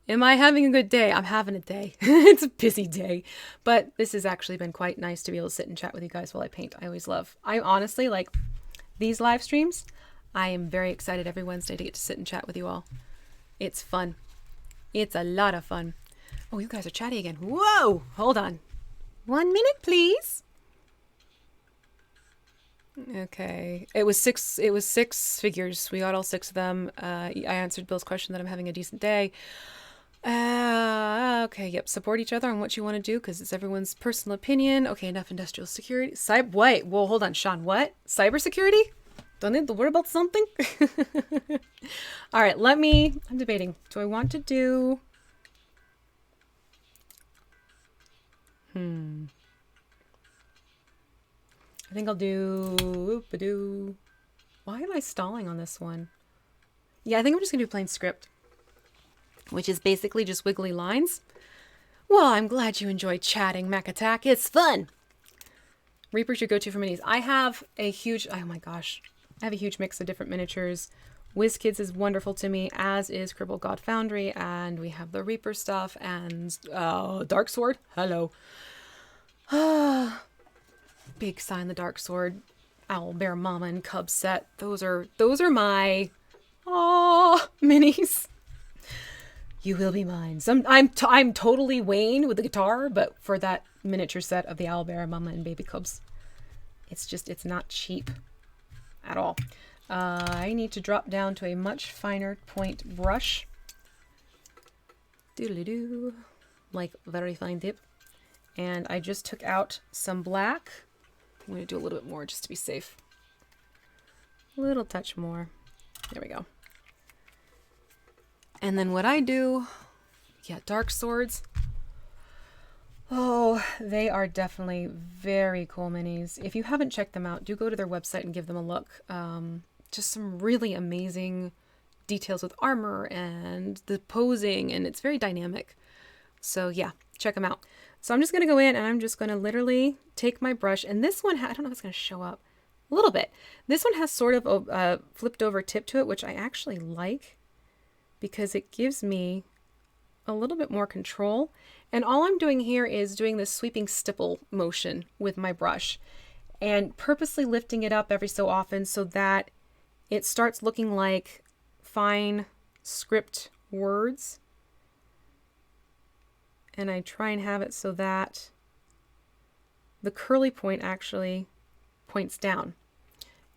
Am I having a good day? I'm having a day. It's a busy day. But this has actually been quite nice to be able to sit and chat with you guys while I paint. I always love. I honestly like these live streams. I am very excited every Wednesday to get to sit and chat with you all. It's fun. It's a lot of fun. Oh, you guys are chatty again. Whoa! Hold on. 1 minute, please. Okay. It was six figures. We got all 6 of them. I answered Bill's question that I'm having a decent day. Okay, yep. Support each other on what you want to do because it's everyone's personal opinion. Okay, enough industrial security. Wait, whoa, hold on, Sean. What? Cybersecurity? Don't need to worry about something? All right, I'm debating. Do I want to do... I think I'll do... Why am I stalling on this one? Yeah, I think I'm just going to do plain script, which is basically just wiggly lines. Well, I'm glad you enjoyed chatting, Mac Attack. It's fun. Reaper's your go-to for minis. I have a huge... Oh my gosh. I have a huge mix of different miniatures. WizKids is wonderful to me, as is Crippled God Foundry, and we have the Reaper stuff, and Dark Sword. Hello. Big Sign the Dark Sword, Owl Bear Mama and Cub set. Those are my Oh, minis. You will be mine. I'm totally Wayne with the guitar, but for that miniature set of the owlbear, mama and baby cubs. It's not cheap at all. I need to drop down to a much finer point brush. Doodly-doo. Like very fine dip. And I just took out some black. I'm going to do a little bit more just to be safe. A little touch more. There we go. And then what I do, yeah, dark swords. Oh, they are definitely very cool minis. If you haven't checked them out, do go to their website and give them a look. Just some really amazing details with armor and the posing, and it's very dynamic. So yeah, check them out. So I'm just going to go in and I'm just going to literally take my brush, and this one, I don't know if it's going to show up a little bit. This one has sort of a flipped over tip to it, which I actually like because it gives me a little bit more control. And all I'm doing here is doing this sweeping stipple motion with my brush and purposely lifting it up every so often so that it starts looking like fine script words. And I try and have it so that the curly point actually points down.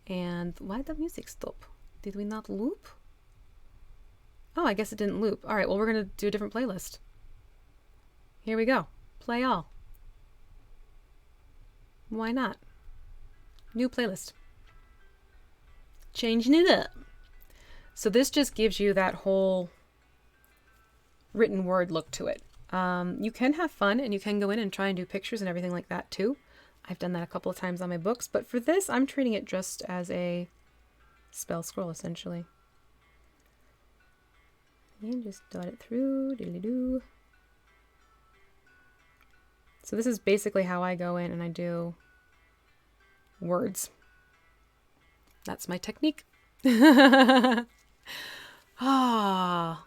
And why did the music stop? Did we not loop? Oh, I guess it didn't loop. All right, well, we're going to do a different playlist. Here we go. Play all. Why not? New playlist. Changing it up. So this just gives you that whole written word look to it. You can have fun and you can go in and try and do pictures and everything like that too. I've done that a couple of times on my books, but for this, I'm treating it just as a spell scroll essentially. And just dot it through, diddly-doo. So this is basically how I go in and I do words. That's my technique. Ah,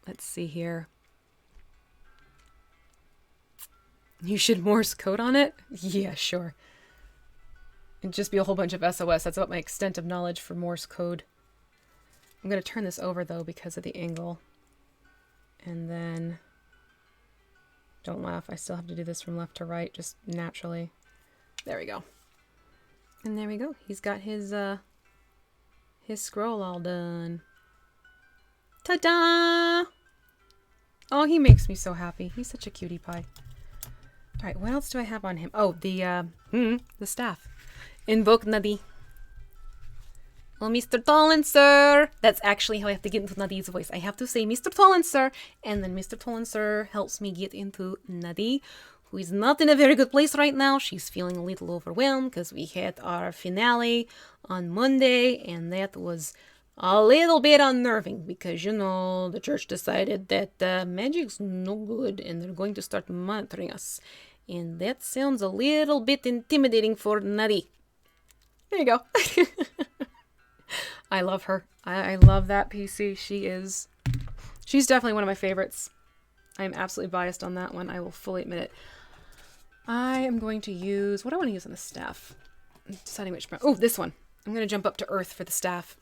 let's see here. You should Morse code on it? Yeah, sure. It'd just be a whole bunch of SOS. That's about my extent of knowledge for Morse code. I'm going to turn this over, though, because of the angle. And then... Don't laugh, I still have to do this from left to right, just naturally. There we go. And there we go. He's got his scroll all done. Ta-da! Oh, he makes me so happy. He's such a cutie pie. All right, what else do I have on him? Oh, the staff. Invoke Nadi. Well, Mr. Tolan, sir. That's actually how I have to get into Nadi's voice. I have to say, Mr. Tolan, sir. And then Mr. Tolan, sir helps me get into Nadi, who is not in a very good place right now. She's feeling a little overwhelmed because we had our finale on Monday, and that was a little bit unnerving because, you know, the church decided that magic's no good and they're going to start monitoring us. And that sounds a little bit intimidating for Nadi. There you go. I love her. I love that PC. She's definitely one of my favorites. I'm absolutely biased on that one. I will fully admit it. I am going to use, what do I want to use on the staff? I'm deciding which, oh, this one. I'm going to jump up to Earth for the staff.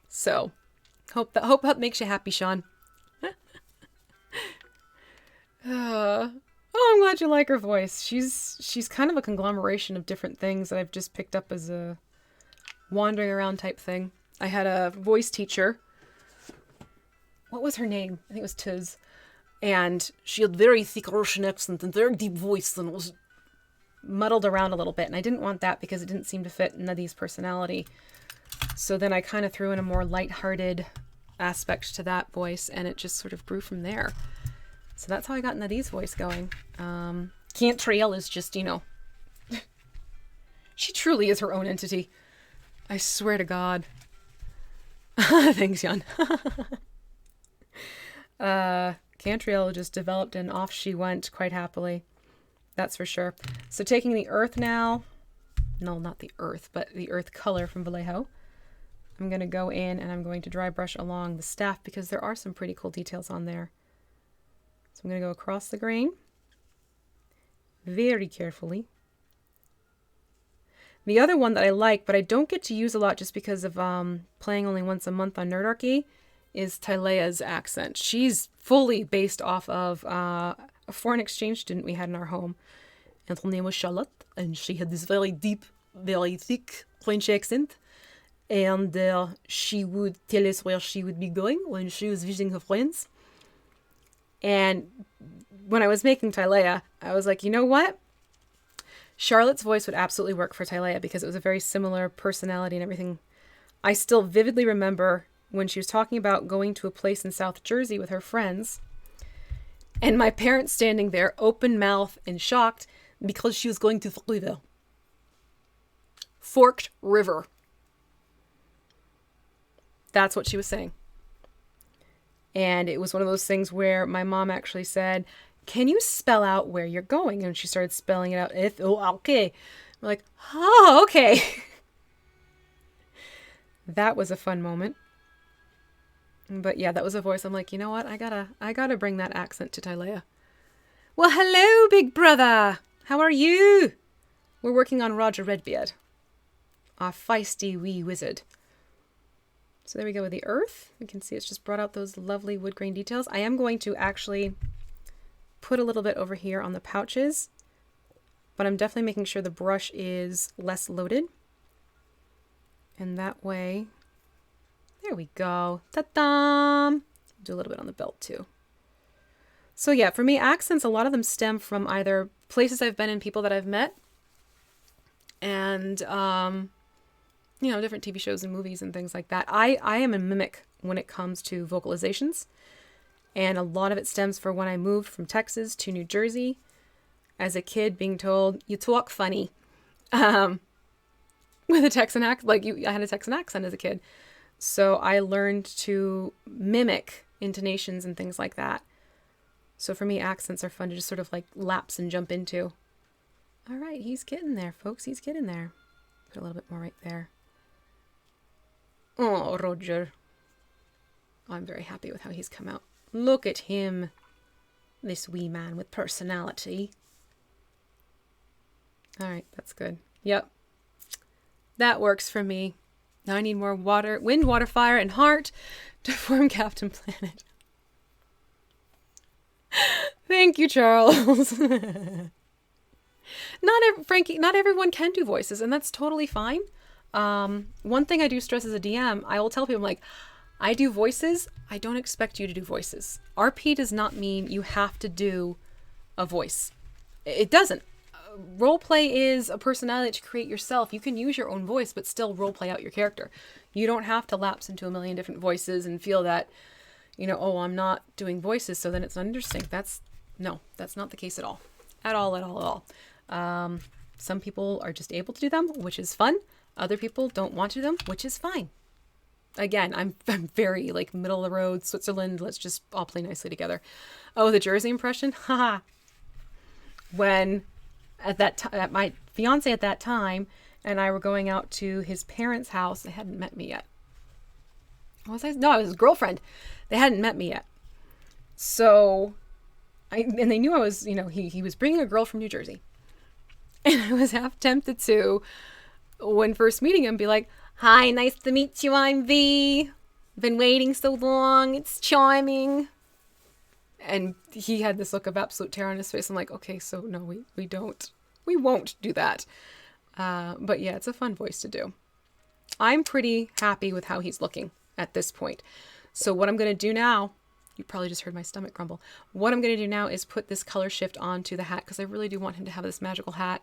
So, hope that makes you happy, Sean. Oh, I'm glad you like her voice. She's kind of a conglomeration of different things that I've just picked up as a wandering around type thing. I had a voice teacher. What was her name? I think it was Tiz. And she had very thick Russian accent and very deep voice and was muddled around a little bit. And I didn't want that because it didn't seem to fit Nadi's personality. So then I kind of threw in a more lighthearted aspect to that voice, and it just sort of grew from there. So that's how I got Nadi's voice going. Cantriel is just, you know, she truly is her own entity. I swear to God. Thanks, Jan. Cantriel just developed and off she went quite happily. That's for sure. So taking the earth now, no, not the earth, but the earth color from Vallejo. I'm going to go in and I'm going to dry brush along the staff because there are some pretty cool details on there. So I'm going to go across the grain very carefully. The other one that I like, but I don't get to use a lot just because of playing only once a month on Nerdarchy, is Tylea's accent. She's fully based off of a foreign exchange student we had in our home. And her name was Charlotte, and she had this very deep, very thick French accent. And she would tell us where she would be going when she was visiting her friends. And when I was making Tylea, I was like, you know what? Charlotte's voice would absolutely work for Tylea because it was a very similar personality and everything. I still vividly remember when she was talking about going to a place in South Jersey with her friends, and my parents standing there open mouthed and shocked because she was going to Florida. Forked River. That's what she was saying. And it was one of those things where my mom actually said, can you spell out where you're going? And she started spelling it out. Okay. We're like, oh, okay. That was a fun moment. But yeah, that was a voice. I'm like, you know what? I gotta bring that accent to Tylea. Well, hello, big brother. How are you? We're working on Roger Redbeard, our feisty wee wizard. So there we go with the earth. We can see it's just brought out those lovely wood grain details. I am going to actually put a little bit over here on the pouches, but I'm definitely making sure the brush is less loaded. And that way, there we go. Ta-da! Do a little bit on the belt too. So yeah, for me, accents, a lot of them stem from either places I've been in, people that I've met, and you know, different TV shows and movies and things like that. I am a mimic when it comes to vocalizations. And a lot of it stems from when I moved from Texas to New Jersey as a kid, being told, you talk funny. With a Texan accent. I had a Texan accent as a kid. So I learned to mimic intonations and things like that. So for me, accents are fun to just sort of like lapse and jump into. All right, he's getting there, folks. He's getting there. Put a little bit more right there. Oh, Roger. I'm very happy with how he's come out. Look at him. This wee man with personality. All right, that's good. Yep. That works for me. Now I need more water, wind, water, fire, and heart to form Captain Planet. Thank you, Charles. Frankie, not everyone can do voices, and that's totally fine. One thing I do stress as a DM, I will tell people, like, I do voices. I don't expect you to do voices. RP does not mean you have to do a voice. It doesn't. Roleplay is a personality to create yourself. You can use your own voice, but still roleplay out your character. You don't have to lapse into a million different voices and feel that, you know, oh, I'm not doing voices, so then it's not interesting. That's not the case at all. At all. Some people are just able to do them, which is fun. Other people don't want to do them, which is fine. Again, I'm very like middle of the road, Switzerland. Let's just all play nicely together. Oh, the Jersey impression. Haha. When at my fiance at that time and I were going out to his parents' house, they hadn't met me yet. I was his girlfriend. They hadn't met me yet. So and they knew I was, you know, he was bringing a girl from New Jersey. And I was half tempted to, when first meeting him, be like, hi, nice to meet you, I'm V. Been waiting so long, it's charming. And he had this look of absolute terror on his face. I'm like, okay, so no, we won't do that. But yeah, it's a fun voice to do. I'm pretty happy with how he's looking at this point. So what I'm going to do now, you probably just heard my stomach grumble. What I'm going to do now is put this color shift onto the hat because I really do want him to have this magical hat.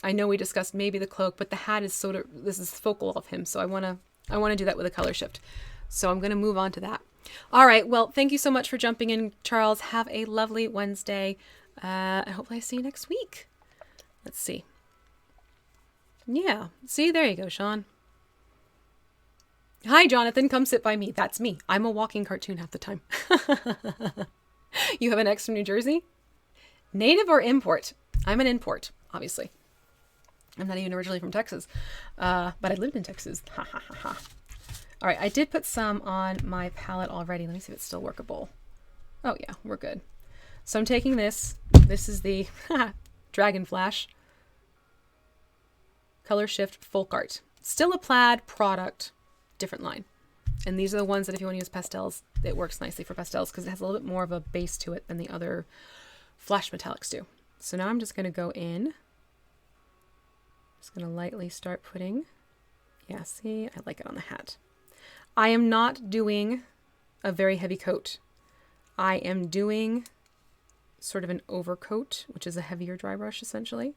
I know we discussed maybe the cloak, but the hat is this is focal of him. So I want to do that with a color shift. So I'm going to move on to that. All right. Well, thank you so much for jumping in, Charles. Have a lovely Wednesday. Hopefully I see you next week. Let's see. Yeah. See, there you go, Sean. Hi, Jonathan. Come sit by me. That's me. I'm a walking cartoon half the time. You have an ex from New Jersey? Native or import? I'm an import, obviously. I'm not even originally from Texas, but I lived in Texas. Ha ha ha ha. All right, I did put some on my palette already. Let me see if it's still workable. Oh yeah, we're good. So I'm taking this. This is the Dragon Flash. Color Shift Folk Art. Still a Plaid product, different line. And these are the ones that if you want to use pastels, it works nicely for pastels because it has a little bit more of a base to it than the other flash metallics do. So now I'm just going to go in. Just going to lightly start putting. Yeah, see, I like it on the hat. I am not doing a very heavy coat. I am doing sort of an overcoat, which is a heavier dry brush essentially.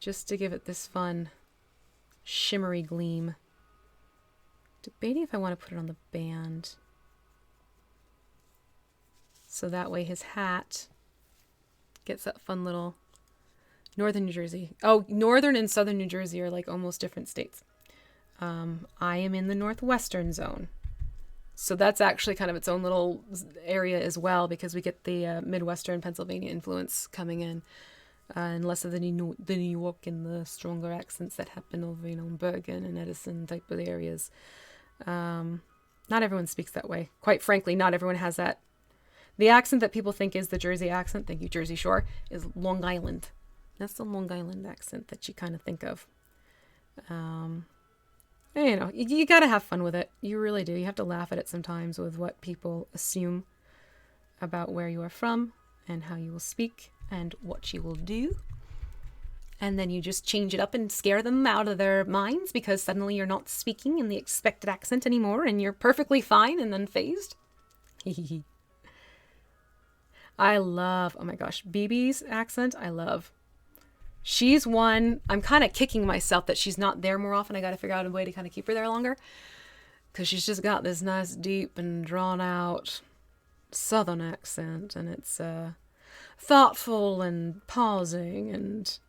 Just to give it this fun shimmery gleam. Debating if I want to put it on the band. So that way his hat gets that fun little northern New Jersey. Oh, northern and southern New Jersey are like almost different states. I am in the northwestern zone. So that's actually kind of its own little area as well because we get the Midwestern Pennsylvania influence coming in. And less of the New York and the stronger accents that happen over, in Bergen and Edison type of areas. Not everyone speaks that way. Quite frankly, not everyone has that. The accent that people think is the Jersey accent, thank you, Jersey Shore, is Long Island. That's the Long Island accent that you kind of think of. You got to have fun with it. You really do. You have to laugh at it sometimes with what people assume about where you are from and how you will speak and what you will do. And then you just change it up and scare them out of their minds because suddenly you're not speaking in the expected accent anymore and you're perfectly fine and unfazed. I love, oh my gosh, BB's accent, I love. She's one, I'm kind of kicking myself that she's not there more often. I got to figure out a way to kind of keep her there longer because she's just got this nice deep and drawn out southern accent and it's thoughtful and pausing, and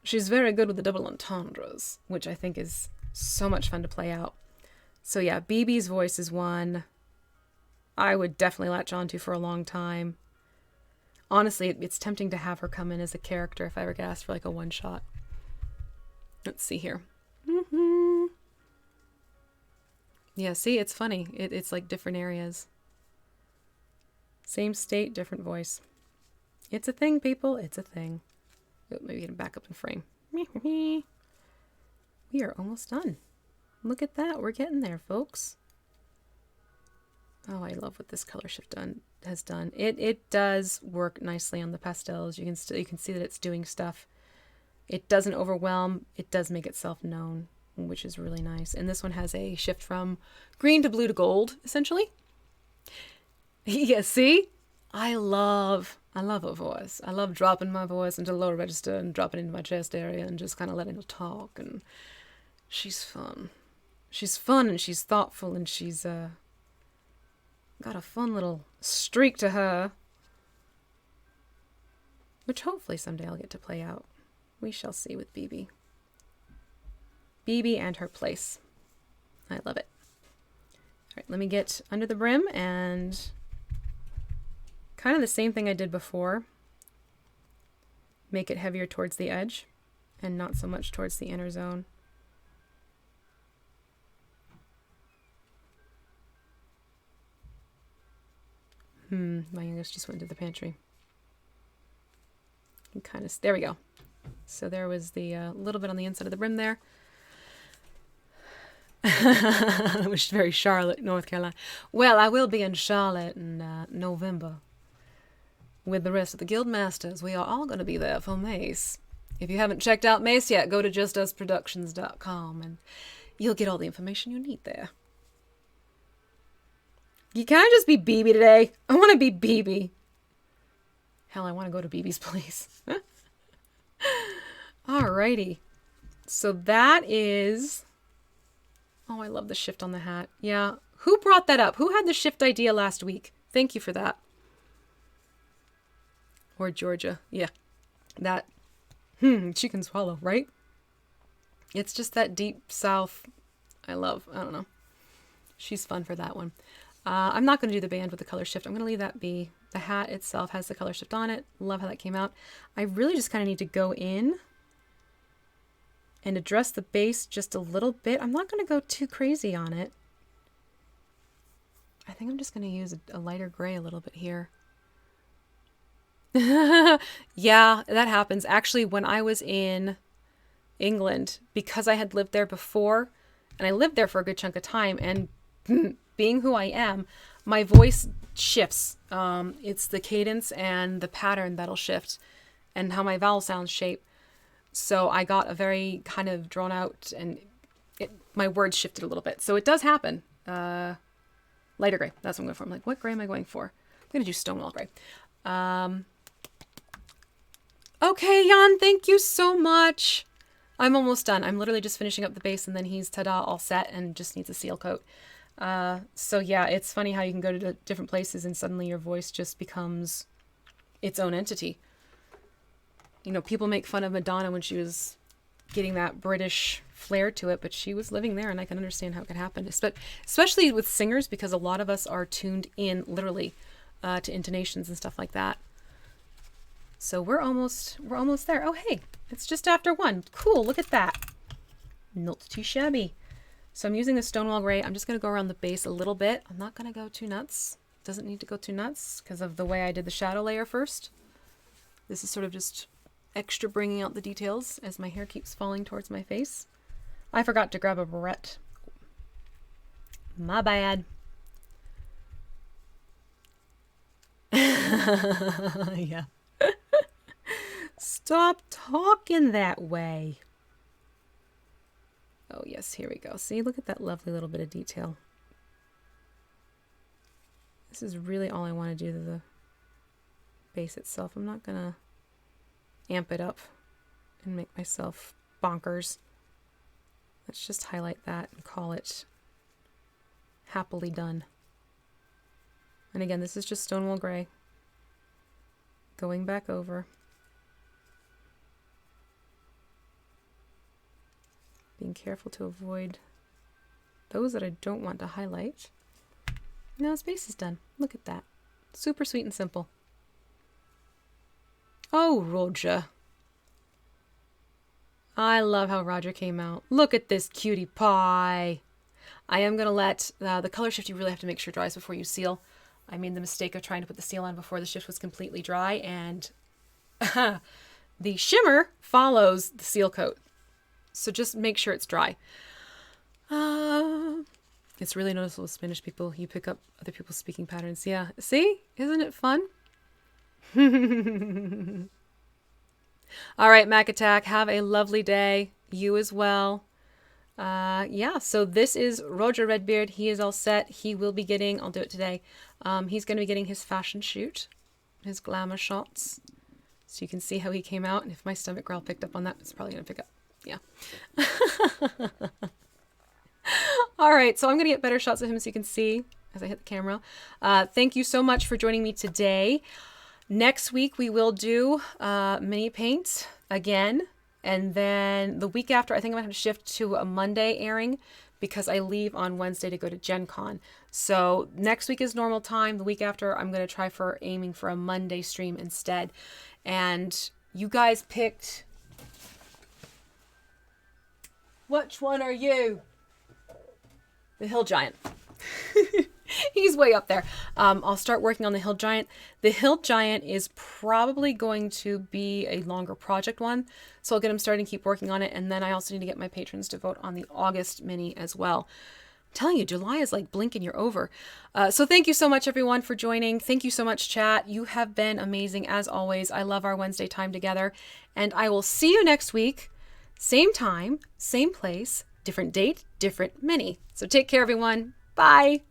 she's very good with the double entendres, which I think is so much fun to play out. So yeah, BB's voice is one I would definitely latch onto for a long time. Honestly, it's tempting to have her come in as a character if I ever get asked for like a one shot. Let's see here. Yeah, see, it's funny. It's like different areas. Same state, different voice. It's a thing, people. It's a thing. Oh, maybe get him back up in frame. We are almost done. Look at that. We're getting there, folks. Oh, I love what this color shift has done. It does work nicely on the pastels. You can see that it's doing stuff. It doesn't overwhelm. It does make itself known, which is really nice. And this one has a shift from green to blue to gold, essentially. Yeah, see? I love a voice. I love dropping my voice into the lower register and dropping into my chest area and just kind of letting her talk. And she's fun. She's fun and she's thoughtful and she's got a fun little streak to her, which hopefully someday I'll get to play out. We shall see with BB. BB and her place. I love it. All right, let me get under the brim and kind of the same thing I did before. Make it heavier towards the edge and not so much towards the inner zone. My English just went to the pantry. And kind of, there we go. So there was the little bit on the inside of the brim there. Which is very Charlotte, North Carolina. Well, I will be in Charlotte in November with the rest of the guild masters. We are all going to be there for Mace. If you haven't checked out Mace yet, go to justusproductions.com and you'll get all the information you need there. You can't just be BB today. I want to be BB. Hell, I want to go to BB's place. Alrighty. So that is... Oh, I love the shift on the hat. Yeah. Who brought that up? Who had the shift idea last week? Thank you for that. Or Georgia. Yeah. That. She can swallow, right? It's just that deep south. I love. I don't know. She's fun for that one. I'm not going to do the band with the color shift. I'm going to leave that be. The hat itself has the color shift on it. Love how that came out. I really just kind of need to go in and address the base just a little bit. I'm not going to go too crazy on it. I think I'm just going to use a lighter gray a little bit here. Yeah, that happens. Actually, when I was in England, because I had lived there before, and I lived there for a good chunk of time, and being who I am, my voice shifts. It's the cadence and the pattern that'll shift, and how my vowel sounds shape. So I got a very kind of drawn out, and my words shifted a little bit. So it does happen. Lighter gray. That's what I'm going for. I'm like, what gray am I going for? I'm going to do Stonewall gray. Okay, Jan, thank you so much. I'm almost done. I'm literally just finishing up the base, and then he's ta-da, all set, and just needs a seal coat. So yeah, it's funny how you can go to different places and suddenly your voice just becomes its own entity. You know, people make fun of Madonna when she was getting that British flair to it, but she was living there, and I can understand how it could happen, especially with singers, because a lot of us are tuned in literally to intonations and stuff like that. So we're almost there. Oh, hey, it's just after 1. Cool, look at that. Not too shabby. So I'm using the Stonewall gray. I'm just going to go around the base a little bit. I'm not going to go too nuts. Doesn't need to go too nuts because of the way I did the shadow layer first. This is sort of just extra bringing out the details as my hair keeps falling towards my face. I forgot to grab a barrette. My bad. Yeah. Stop talking that way. Oh, yes, here we go. See, look at that lovely little bit of detail. This is really all I want to do to the base itself. I'm not going to amp it up and make myself bonkers. Let's just highlight that and call it happily done. And again, this is just Stonewall gray. Going back over. Being careful to avoid those that I don't want to highlight. Now his base is done. Look at that. Super sweet and simple. Oh, Roger. I love how Roger came out. Look at this cutie pie. I am going to let the color shift, you really have to make sure dries before you seal. I made the mistake of trying to put the seal on before the shift was completely dry, and the shimmer follows the seal coat. So just make sure it's dry. It's really noticeable with Spanish people. You pick up other people's speaking patterns. Yeah. See? Isn't it fun? All right, Mac Attack. Have a lovely day. You as well. Yeah, so this is Roger Redbeard. He is all set. He will be getting, I'll do it today. He's going to be getting his fashion shoot, his glamour shots. So you can see how he came out. And if my stomach growl picked up on that, it's probably going to pick up. Yeah. All right, so I'm going to get better shots of him so you can see as I hit the camera. Thank you so much for joining me today. Next week, we will do mini paints again. And then the week after, I think I'm going to have to shift to a Monday airing because I leave on Wednesday to go to Gen Con. So next week is normal time. The week after, I'm going to try for aiming for a Monday stream instead. And you guys picked... Which one are you? The Hill Giant. He's way up there. I'll start working on the Hill Giant. The Hill Giant is probably going to be a longer project one. So I'll get him started and keep working on it. And then I also need to get my patrons to vote on the August mini as well. I'm telling you, July is like blinking, you're over. So thank you so much, everyone, for joining. Thank you so much, chat. You have been amazing as always. I love our Wednesday time together. And I will see you next week. Same time, same place, different date, different mini. So take care, everyone. Bye.